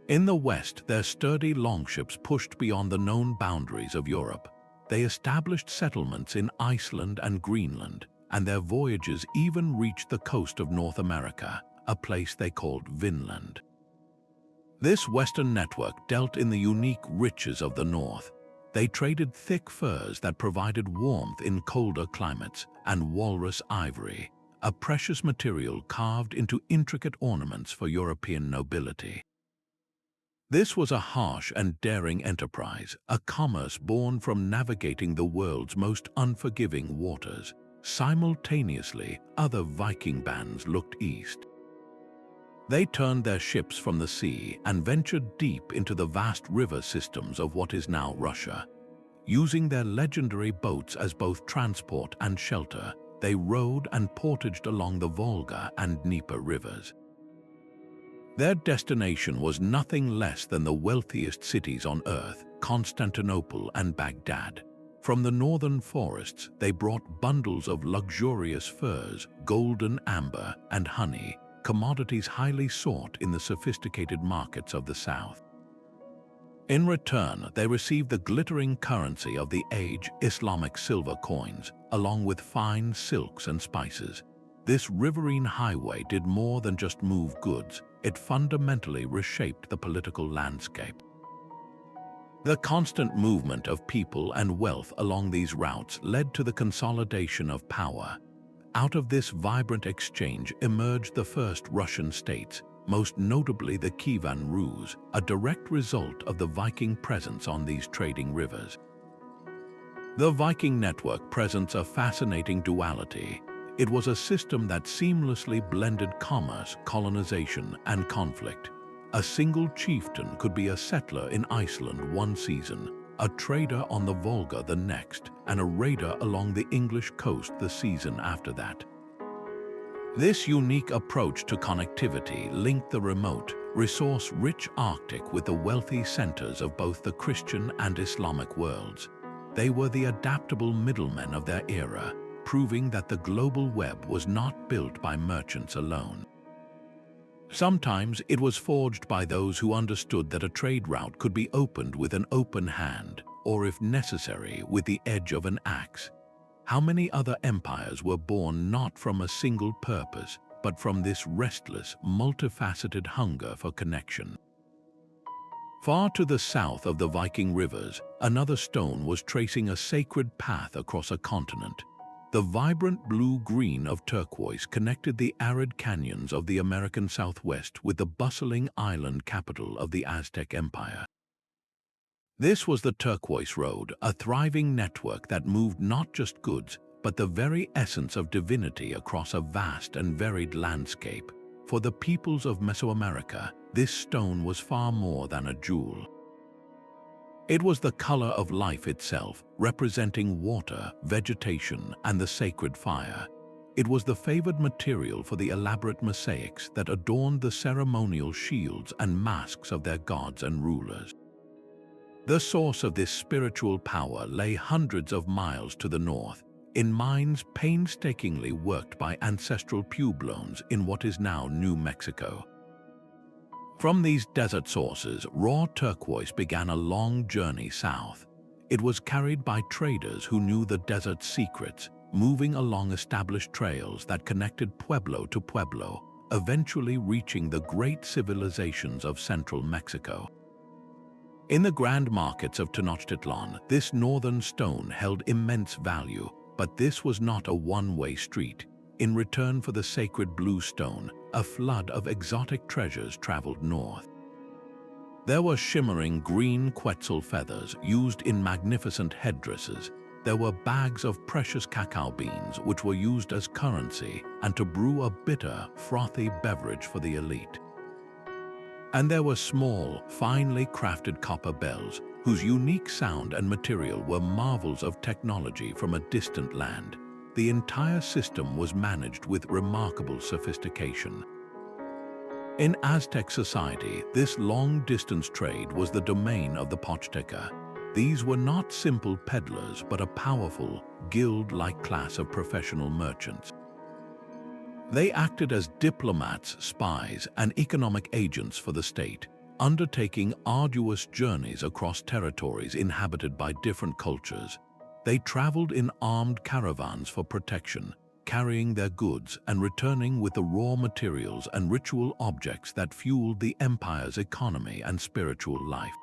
In the West, their sturdy longships pushed beyond the known boundaries of Europe. They established settlements in Iceland and Greenland, and their voyages even reached the coast of North America, a place they called Vinland. This western network dealt in the unique riches of the north. They traded thick furs that provided warmth in colder climates and walrus ivory, a precious material carved into intricate ornaments for European nobility. This was a harsh and daring enterprise, a commerce born from navigating the world's most unforgiving waters. Simultaneously, other Viking bands looked east. They turned their ships from the sea and ventured deep into the vast river systems of what is now Russia. Using their legendary boats as both transport and shelter, they rowed and portaged along the Volga and Dnieper rivers. Their destination was nothing less than the wealthiest cities on earth, Constantinople and Baghdad. From the northern forests, they brought bundles of luxurious furs, golden amber, and honey, commodities highly sought in the sophisticated markets of the south. In return, they received the glittering currency of the age, Islamic silver coins, along with fine silks and spices. This riverine highway did more than just move goods. It fundamentally reshaped the political landscape. The constant movement of people and wealth along these routes led to the consolidation of power. Out of this vibrant exchange emerged the first Russian states, most notably the Kievan Rus, a direct result of the Viking presence on these trading rivers. The Viking network presents a fascinating duality. It was a system that seamlessly blended commerce, colonization, and conflict. A single chieftain could be a settler in Iceland one season, a trader on the Volga the next, and a raider along the English coast the season after that. This unique approach to connectivity linked the remote, resource-rich Arctic with the wealthy centers of both the Christian and Islamic worlds. They were the adaptable middlemen of their era, proving that the global web was not built by merchants alone. Sometimes it was forged by those who understood that a trade route could be opened with an open hand, or if necessary, with the edge of an axe. How many other empires were born not from a single purpose, but from this restless, multifaceted hunger for connection? Far to the south of the Viking rivers, another stone was tracing a sacred path across a continent. The vibrant blue-green of turquoise connected the arid canyons of the American Southwest with the bustling island capital of the Aztec Empire. This was the Turquoise Road, a thriving network that moved not just goods, but the very essence of divinity across a vast and varied landscape. For the peoples of Mesoamerica, this stone was far more than a jewel. It was the color of life itself, representing water, vegetation, and the sacred fire. It was the favored material for the elaborate mosaics that adorned the ceremonial shields and masks of their gods and rulers. The source of this spiritual power lay hundreds of miles to the north, in mines painstakingly worked by ancestral Pueblones in what is now New Mexico. From these desert sources, raw turquoise began a long journey south. It was carried by traders who knew the desert's secrets, moving along established trails that connected pueblo to pueblo, eventually reaching the great civilizations of central Mexico. In the grand markets of Tenochtitlan, this northern stone held immense value, but this was not a one-way street. In return for the sacred blue stone, a flood of exotic treasures traveled north. There were shimmering green quetzal feathers used in magnificent headdresses. There were bags of precious cacao beans which were used as currency and to brew a bitter, frothy beverage for the elite. And there were small, finely crafted copper bells, whose unique sound and material were marvels of technology from a distant land. The entire system was managed with remarkable sophistication. In Aztec society, this long-distance trade was the domain of the Pochteca. These were not simple peddlers, but a powerful, guild-like class of professional merchants. They acted as diplomats, spies, and economic agents for the state, undertaking arduous journeys across territories inhabited by different cultures. They traveled in armed caravans for protection, carrying their goods and returning with the raw materials and ritual objects that fueled the empire's economy and spiritual life.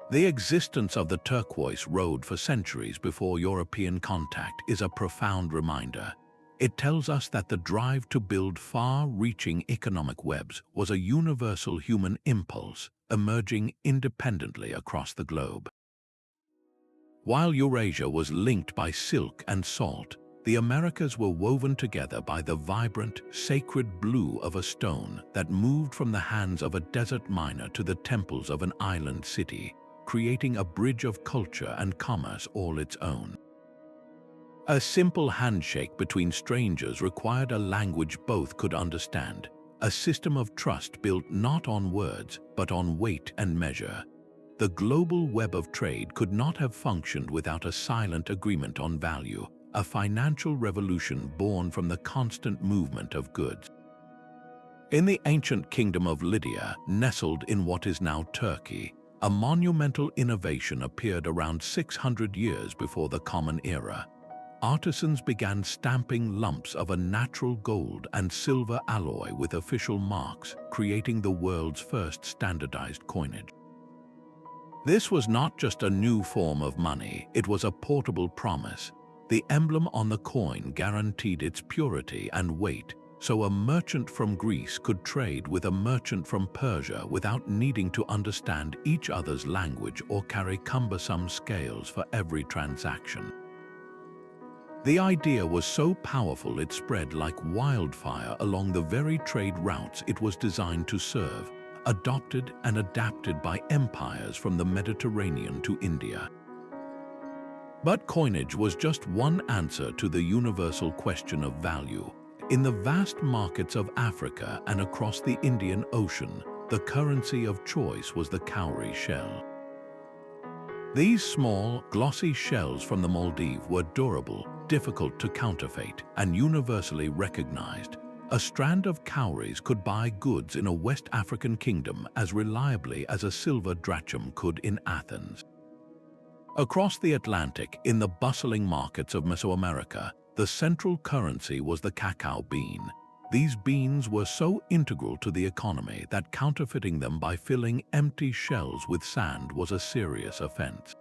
The existence of the Turquoise road for centuries before European contact is a profound reminder. It tells us that the drive to build far-reaching economic webs was a universal human impulse emerging independently across the globe. While Eurasia was linked by silk and salt, the Americas were woven together by the vibrant, sacred blue of a stone that moved from the hands of a desert miner to the temples of an island city, creating a bridge of culture and commerce all its own. A simple handshake between strangers required a language both could understand, a system of trust built not on words but on weight and measure. The global web of trade could not have functioned without a silent agreement on value, a financial revolution born from the constant movement of goods. In the ancient kingdom of Lydia, nestled in what is now Turkey, a monumental innovation appeared around 600 years before the Common Era. Artisans began stamping lumps of a natural gold and silver alloy with official marks, creating the world's first standardized coinage. This was not just a new form of money, it was a portable promise. The emblem on the coin guaranteed its purity and weight, so a merchant from Greece could trade with a merchant from Persia without needing to understand each other's language or carry cumbersome scales for every transaction. The idea was so powerful it spread like wildfire along the very trade routes it was designed to serve, adopted and adapted by empires from the Mediterranean to India. But coinage was just one answer to the universal question of value. In the vast markets of Africa and across the Indian Ocean, the currency of choice was the cowrie shell. These small, glossy shells from the Maldives were durable, difficult to counterfeit, and universally recognized. A strand of cowries could buy goods in a West African kingdom as reliably as a silver drachm could in Athens. Across the Atlantic, in the bustling markets of Mesoamerica, the central currency was the cacao bean. These beans were so integral to the economy that counterfeiting them by filling empty shells with sand was a serious offense.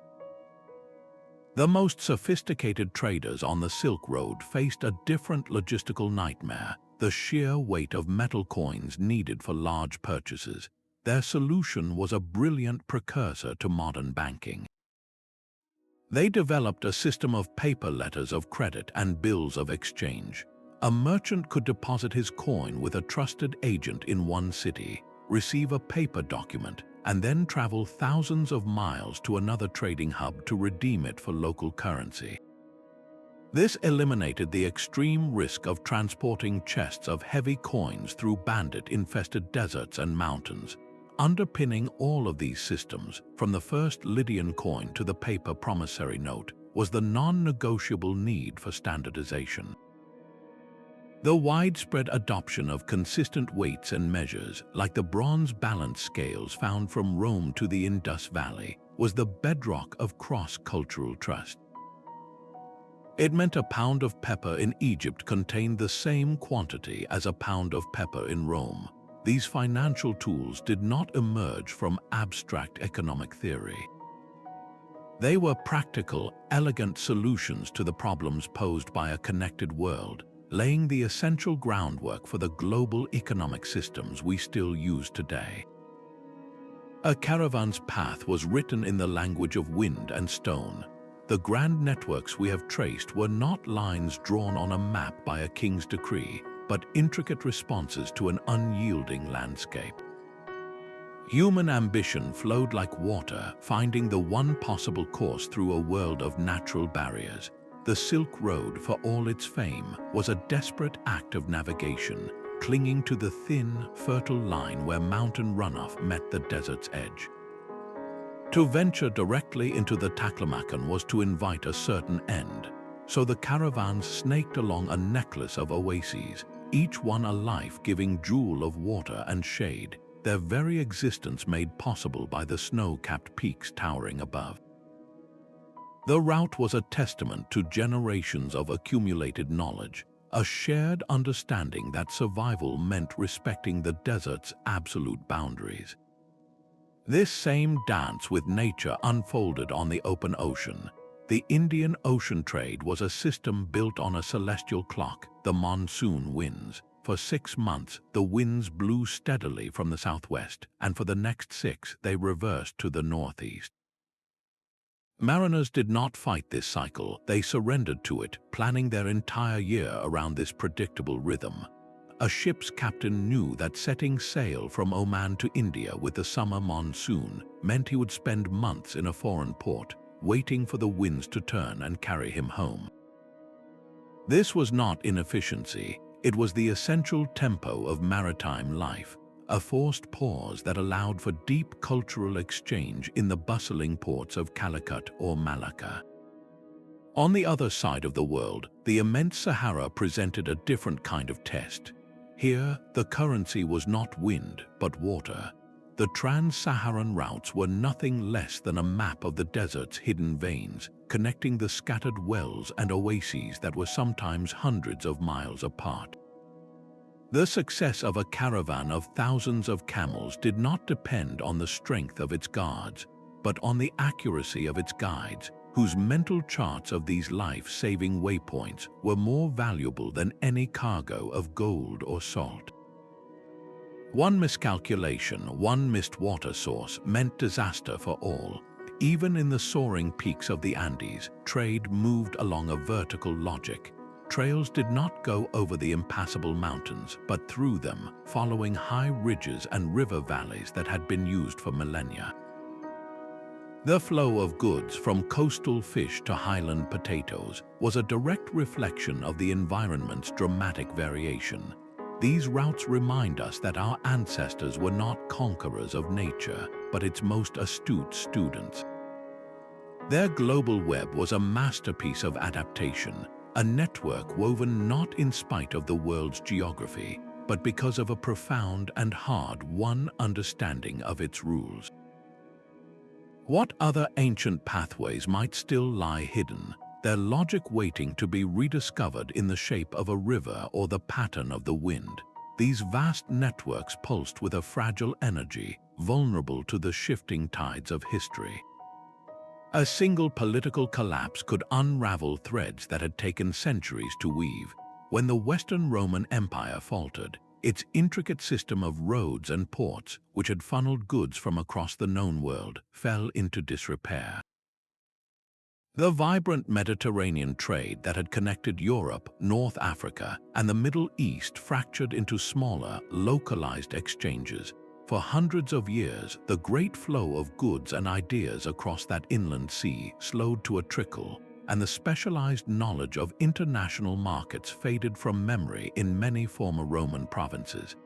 The most sophisticated traders on the Silk Road faced a different logistical nightmare: the sheer weight of metal coins needed for large purchases. Their solution was a brilliant precursor to modern banking. They developed a system of paper letters of credit and bills of exchange. A merchant could deposit his coin with a trusted agent in one city, receive a paper document, and then travel thousands of miles to another trading hub to redeem it for local currency. This eliminated the extreme risk of transporting chests of heavy coins through bandit-infested deserts and mountains. Underpinning all of these systems, from the first Lydian coin to the paper promissory note, was the non-negotiable need for standardization. The widespread adoption of consistent weights and measures, like the bronze balance scales found from Rome to the Indus Valley, was the bedrock of cross-cultural trust. It meant a pound of pepper in Egypt contained the same quantity as a pound of pepper in Rome. These financial tools did not emerge from abstract economic theory. They were practical, elegant solutions to the problems posed by a connected world, laying the essential groundwork for the global economic systems we still use today. A caravan's path was written in the language of wind and stone. The grand networks we have traced were not lines drawn on a map by a king's decree, but intricate responses to an unyielding landscape. Human ambition flowed like water, finding the one possible course through a world of natural barriers. The Silk Road, for all its fame, was a desperate act of navigation, clinging to the thin, fertile line where mountain runoff met the desert's edge. To venture directly into the Taklamakan was to invite a certain end, so the caravans snaked along a necklace of oases, each one a life-giving jewel of water and shade, their very existence made possible by the snow-capped peaks towering above. The route was a testament to generations of accumulated knowledge, a shared understanding that survival meant respecting the desert's absolute boundaries. This same dance with nature unfolded on the open ocean. The Indian Ocean trade was a system built on a celestial clock, the monsoon winds. For 6 months, the winds blew steadily from the southwest, and for the next 6, they reversed to the northeast. Mariners did not fight this cycle, they surrendered to it, planning their entire year around this predictable rhythm. A ship's captain knew that setting sail from Oman to India with the summer monsoon meant he would spend months in a foreign port, waiting for the winds to turn and carry him home. This was not inefficiency, it was the essential tempo of maritime life, a forced pause that allowed for deep cultural exchange in the bustling ports of Calicut or Malacca. On the other side of the world, the immense Sahara presented a different kind of test. Here, the currency was not wind, but water. The Trans-Saharan routes were nothing less than a map of the desert's hidden veins, connecting the scattered wells and oases that were sometimes hundreds of miles apart. The success of a caravan of thousands of camels did not depend on the strength of its guards, but on the accuracy of its guides, whose mental charts of these life-saving waypoints were more valuable than any cargo of gold or salt. One miscalculation, one missed water source meant disaster for all. Even in the soaring peaks of the Andes, trade moved along a vertical logic. Trails did not go over the impassable mountains, but through them, following high ridges and river valleys that had been used for millennia. The flow of goods from coastal fish to highland potatoes was a direct reflection of the environment's dramatic variation. These routes remind us that our ancestors were not conquerors of nature, but its most astute students. Their global web was a masterpiece of adaptation, a network woven not in spite of the world's geography, but because of a profound and hard-won understanding of its rules. What other ancient pathways might still lie hidden, their logic waiting to be rediscovered in the shape of a river or the pattern of the wind? These vast networks pulsed with a fragile energy, vulnerable to the shifting tides of history. A single political collapse could unravel threads that had taken centuries to weave. When the Western Roman Empire faltered, its intricate system of roads and ports, which had funneled goods from across the known world, fell into disrepair. The vibrant Mediterranean trade that had connected Europe, North Africa, and the Middle East fractured into smaller, localized exchanges. For hundreds of years, the great flow of goods and ideas across that inland sea slowed to a trickle, and the specialized knowledge of international markets faded from memory in many former Roman provinces.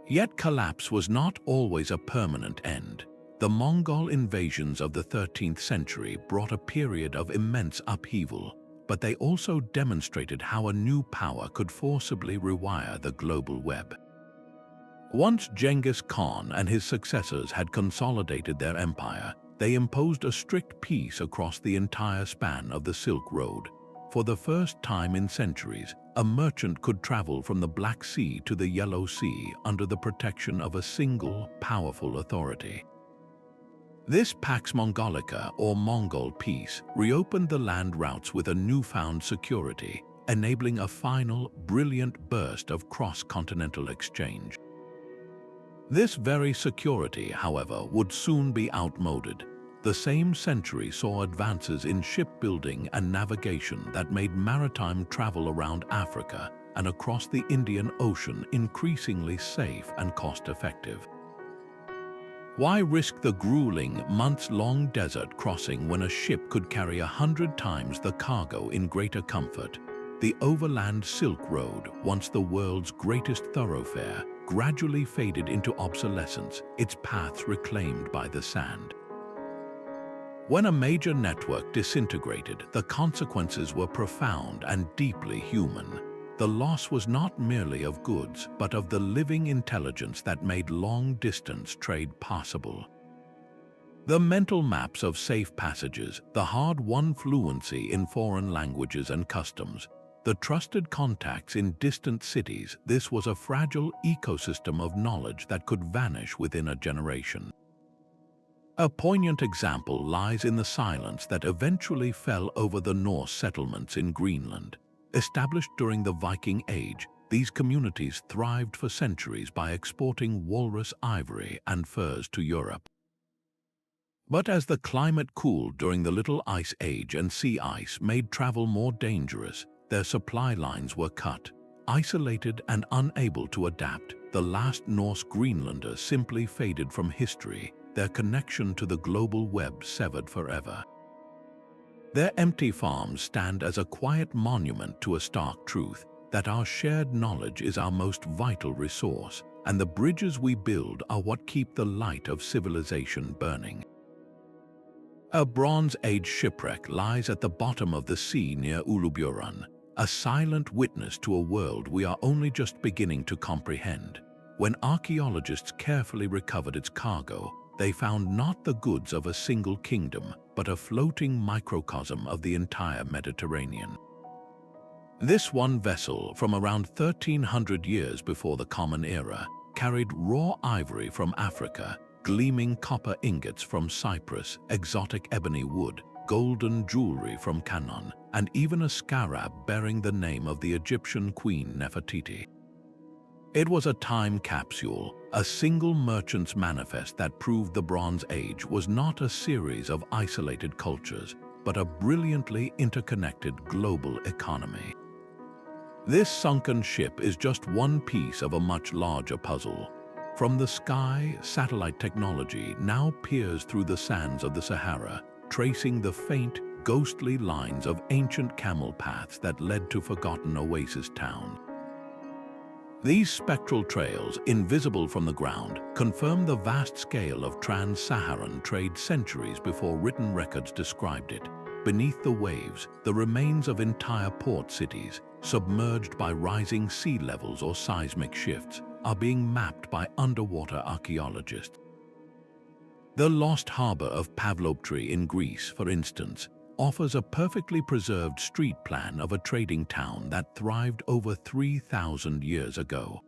Yet collapse was not always a permanent end. The Mongol invasions of the 13th century brought a period of immense upheaval, but they also demonstrated how a new power could forcibly rewire the global web. Once Genghis Khan and his successors had consolidated their empire, they imposed a strict peace across the entire span of the Silk Road. For the first time in centuries, a merchant could travel from the Black Sea to the Yellow Sea under the protection of a single, powerful authority. This Pax Mongolica, or Mongol peace, reopened the land routes with a newfound security, enabling a final, brilliant burst of cross-continental exchange. This very security, however, would soon be outmoded. The same century saw advances in shipbuilding and navigation that made maritime travel around Africa and across the Indian Ocean increasingly safe and cost-effective. Why risk the grueling, months-long desert crossing when a ship could carry 100 times the cargo in greater comfort? The overland Silk Road, once the world's greatest thoroughfare, gradually faded into obsolescence, its paths reclaimed by the sand. When a major network disintegrated, the consequences were profound and deeply human. The loss was not merely of goods, but of the living intelligence that made long-distance trade possible. The mental maps of safe passages, the hard-won fluency in foreign languages and customs, the trusted contacts in distant cities, this was a fragile ecosystem of knowledge that could vanish within a generation. A poignant example lies in the silence that eventually fell over the Norse settlements in Greenland. Established during the Viking Age, these communities thrived for centuries by exporting walrus ivory and furs to Europe. But as the climate cooled during the Little Ice Age and sea ice made travel more dangerous, their supply lines were cut. Isolated and unable to adapt, the last Norse Greenlanders simply faded from history, their connection to the global web severed forever. Their empty farms stand as a quiet monument to a stark truth, that our shared knowledge is our most vital resource, and the bridges we build are what keep the light of civilization burning. A Bronze Age shipwreck lies at the bottom of the sea near Uluburan, a silent witness to a world we are only just beginning to comprehend. When archaeologists carefully recovered its cargo, they found not the goods of a single kingdom, but a floating microcosm of the entire Mediterranean. This one vessel, from around 1300 years before the Common Era, carried raw ivory from Africa, gleaming copper ingots from Cyprus, exotic ebony wood, golden jewelry from Canaan, and even a scarab bearing the name of the Egyptian queen Nefertiti. It was a time capsule, a single merchant's manifest that proved the Bronze Age was not a series of isolated cultures, but a brilliantly interconnected global economy. This sunken ship is just one piece of a much larger puzzle. From the sky, satellite technology now peers through the sands of the Sahara, tracing the faint, ghostly lines of ancient camel paths that led to forgotten oasis towns. These spectral trails, invisible from the ground, confirm the vast scale of Trans-Saharan trade centuries before written records described it. Beneath the waves, the remains of entire port cities, submerged by rising sea levels or seismic shifts, are being mapped by underwater archaeologists. The lost harbor of Pavloptri in Greece, for instance, offers a perfectly preserved street plan of a trading town that thrived over 3,000 years ago.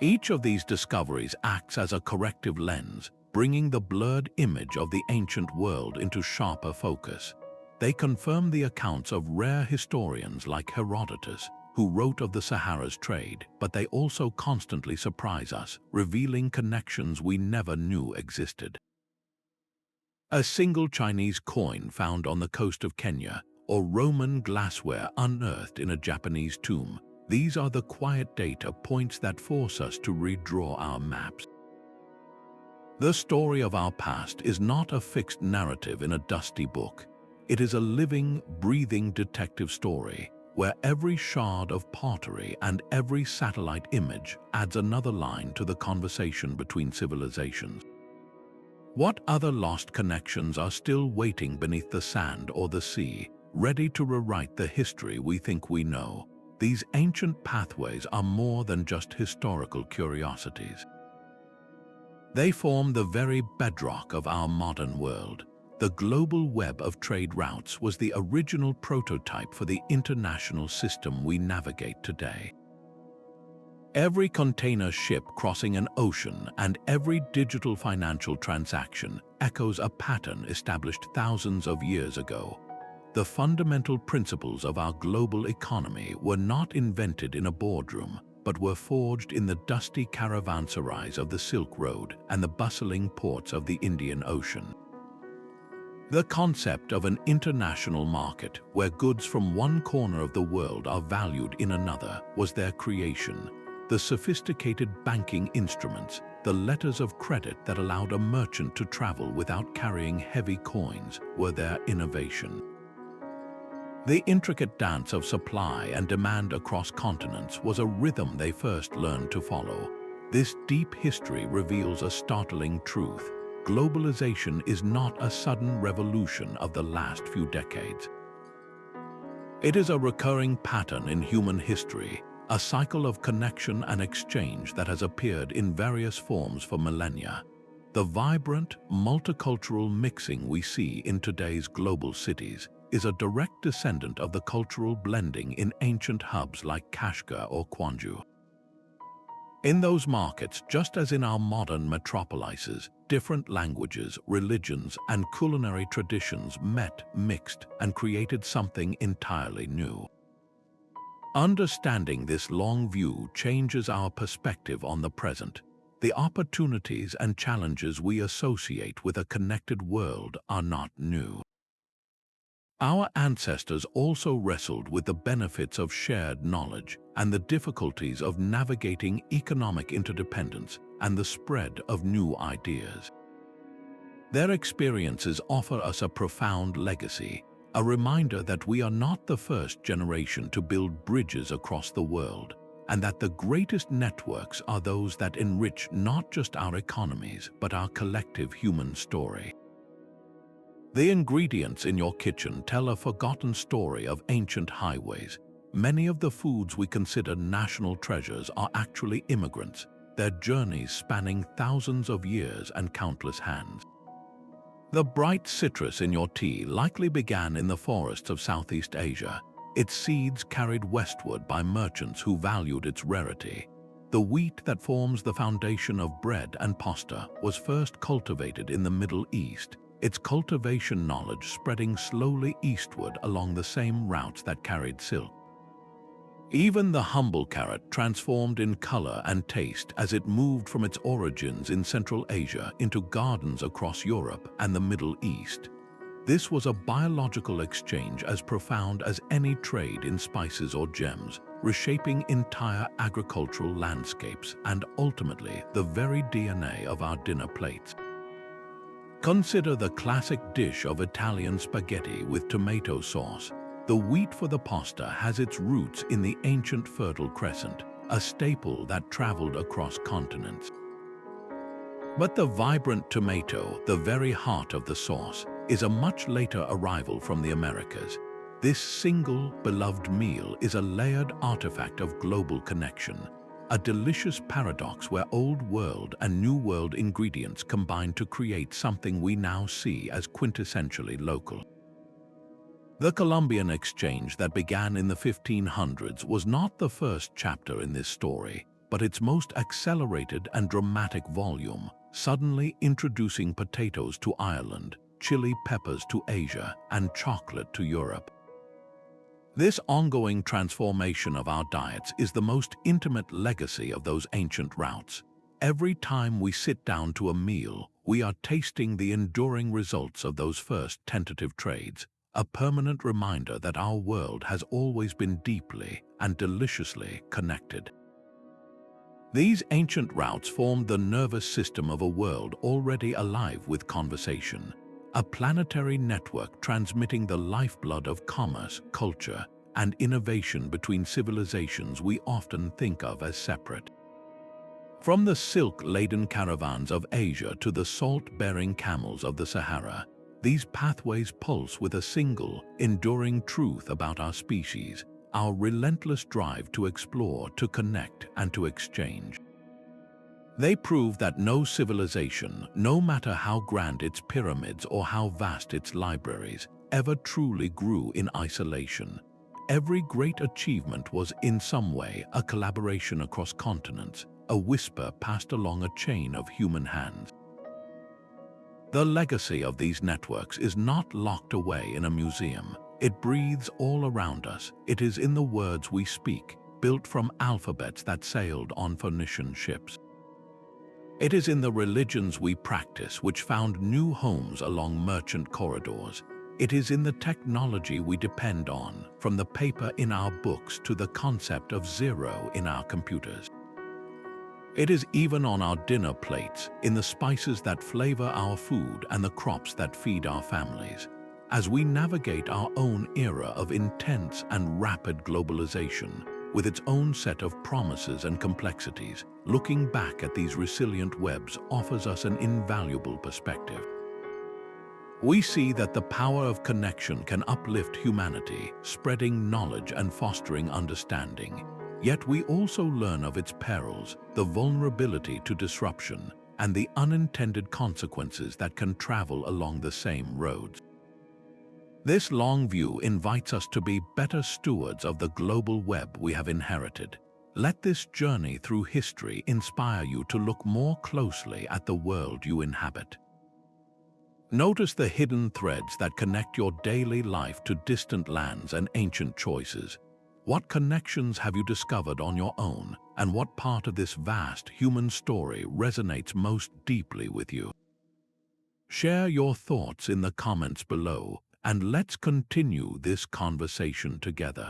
Each of these discoveries acts as a corrective lens, bringing the blurred image of the ancient world into sharper focus. They confirm the accounts of rare historians like Herodotus, who wrote of the Sahara's trade, but they also constantly surprise us, revealing connections we never knew existed. A single Chinese coin found on the coast of Kenya, or Roman glassware unearthed in a Japanese tomb, these are the quiet data points that force us to redraw our maps. The story of our past is not a fixed narrative in a dusty book. It is a living, breathing detective story, where every shard of pottery and every satellite image adds another line to the conversation between civilizations. What other lost connections are still waiting beneath the sand or the sea, ready to rewrite the history we think we know? These ancient pathways are more than just historical curiosities. They form the very bedrock of our modern world. The global web of trade routes was the original prototype for the international system we navigate today. Every container ship crossing an ocean and every digital financial transaction echoes a pattern established thousands of years ago. The fundamental principles of our global economy were not invented in a boardroom, but were forged in the dusty caravanserais of the Silk Road and the bustling ports of the Indian Ocean. The concept of an international market, where goods from one corner of the world are valued in another, was their creation. The sophisticated banking instruments, the letters of credit that allowed a merchant to travel without carrying heavy coins, were their innovation. The intricate dance of supply and demand across continents was a rhythm they first learned to follow. This deep history reveals a startling truth. Globalization is not a sudden revolution of the last few decades. It is a recurring pattern in human history, a cycle of connection and exchange that has appeared in various forms for millennia. The vibrant, multicultural mixing we see in today's global cities is a direct descendant of the cultural blending in ancient hubs like Kashgar or Kwanju. In those markets, just as in our modern metropolises, different languages, religions, and culinary traditions met, mixed, and created something entirely new. Understanding this long view changes our perspective on the present. The opportunities and challenges we associate with a connected world are not new. Our ancestors also wrestled with the benefits of shared knowledge and the difficulties of navigating economic interdependence and the spread of new ideas. Their experiences offer us a profound legacy, a reminder that we are not the first generation to build bridges across the world, and that the greatest networks are those that enrich not just our economies, but our collective human story. The ingredients in your kitchen tell a forgotten story of ancient highways. Many of the foods we consider national treasures are actually immigrants, their journeys spanning thousands of years and countless hands. The bright citrus in your tea likely began in the forests of Southeast Asia, its seeds carried westward by merchants who valued its rarity. The wheat that forms the foundation of bread and pasta was first cultivated in the Middle East, its cultivation knowledge spreading slowly eastward along the same routes that carried silk. Even the humble carrot transformed in color and taste as it moved from its origins in Central Asia into gardens across Europe and the Middle East. This was a biological exchange as profound as any trade in spices or gems, reshaping entire agricultural landscapes and ultimately the very DNA of our dinner plates. Consider the classic dish of Italian spaghetti with tomato sauce. The wheat for the pasta has its roots in the ancient Fertile Crescent, a staple that traveled across continents. But the vibrant tomato, the very heart of the sauce, is a much later arrival from the Americas. This single, beloved meal is a layered artifact of global connection, a delicious paradox where Old World and New World ingredients combine to create something we now see as quintessentially local. The Columbian exchange that began in the 1500s was not the first chapter in this story, but its most accelerated and dramatic volume, suddenly introducing potatoes to Ireland, chili peppers to Asia, and chocolate to Europe. This ongoing transformation of our diets is the most intimate legacy of those ancient routes. Every time we sit down to a meal, we are tasting the enduring results of those first tentative trades, a permanent reminder that our world has always been deeply and deliciously connected. These ancient routes formed the nervous system of a world already alive with conversation, a planetary network transmitting the lifeblood of commerce, culture, and innovation between civilizations we often think of as separate. From the silk-laden caravans of Asia to the salt-bearing camels of the Sahara, these pathways pulse with a single, enduring truth about our species, our relentless drive to explore, to connect, and to exchange. They prove that no civilization, no matter how grand its pyramids or how vast its libraries, ever truly grew in isolation. Every great achievement was in some way a collaboration across continents, a whisper passed along a chain of human hands. The legacy of these networks is not locked away in a museum. It breathes all around us. It is in the words we speak, built from alphabets that sailed on Phoenician ships. It is in the religions we practice which found new homes along merchant corridors. It is in the technology we depend on, from the paper in our books to the concept of zero in our computers. It is even on our dinner plates, in the spices that flavor our food and the crops that feed our families. As we navigate our own era of intense and rapid globalization, with its own set of promises and complexities, looking back at these resilient webs offers us an invaluable perspective. We see that the power of connection can uplift humanity, spreading knowledge and fostering understanding. Yet we also learn of its perils, the vulnerability to disruption, and the unintended consequences that can travel along the same roads. This long view invites us to be better stewards of the global web we have inherited. Let this journey through history inspire you to look more closely at the world you inhabit. Notice the hidden threads that connect your daily life to distant lands and ancient choices. What connections have you discovered on your own, and what part of this vast human story resonates most deeply with you? Share your thoughts in the comments below, and let's continue this conversation together.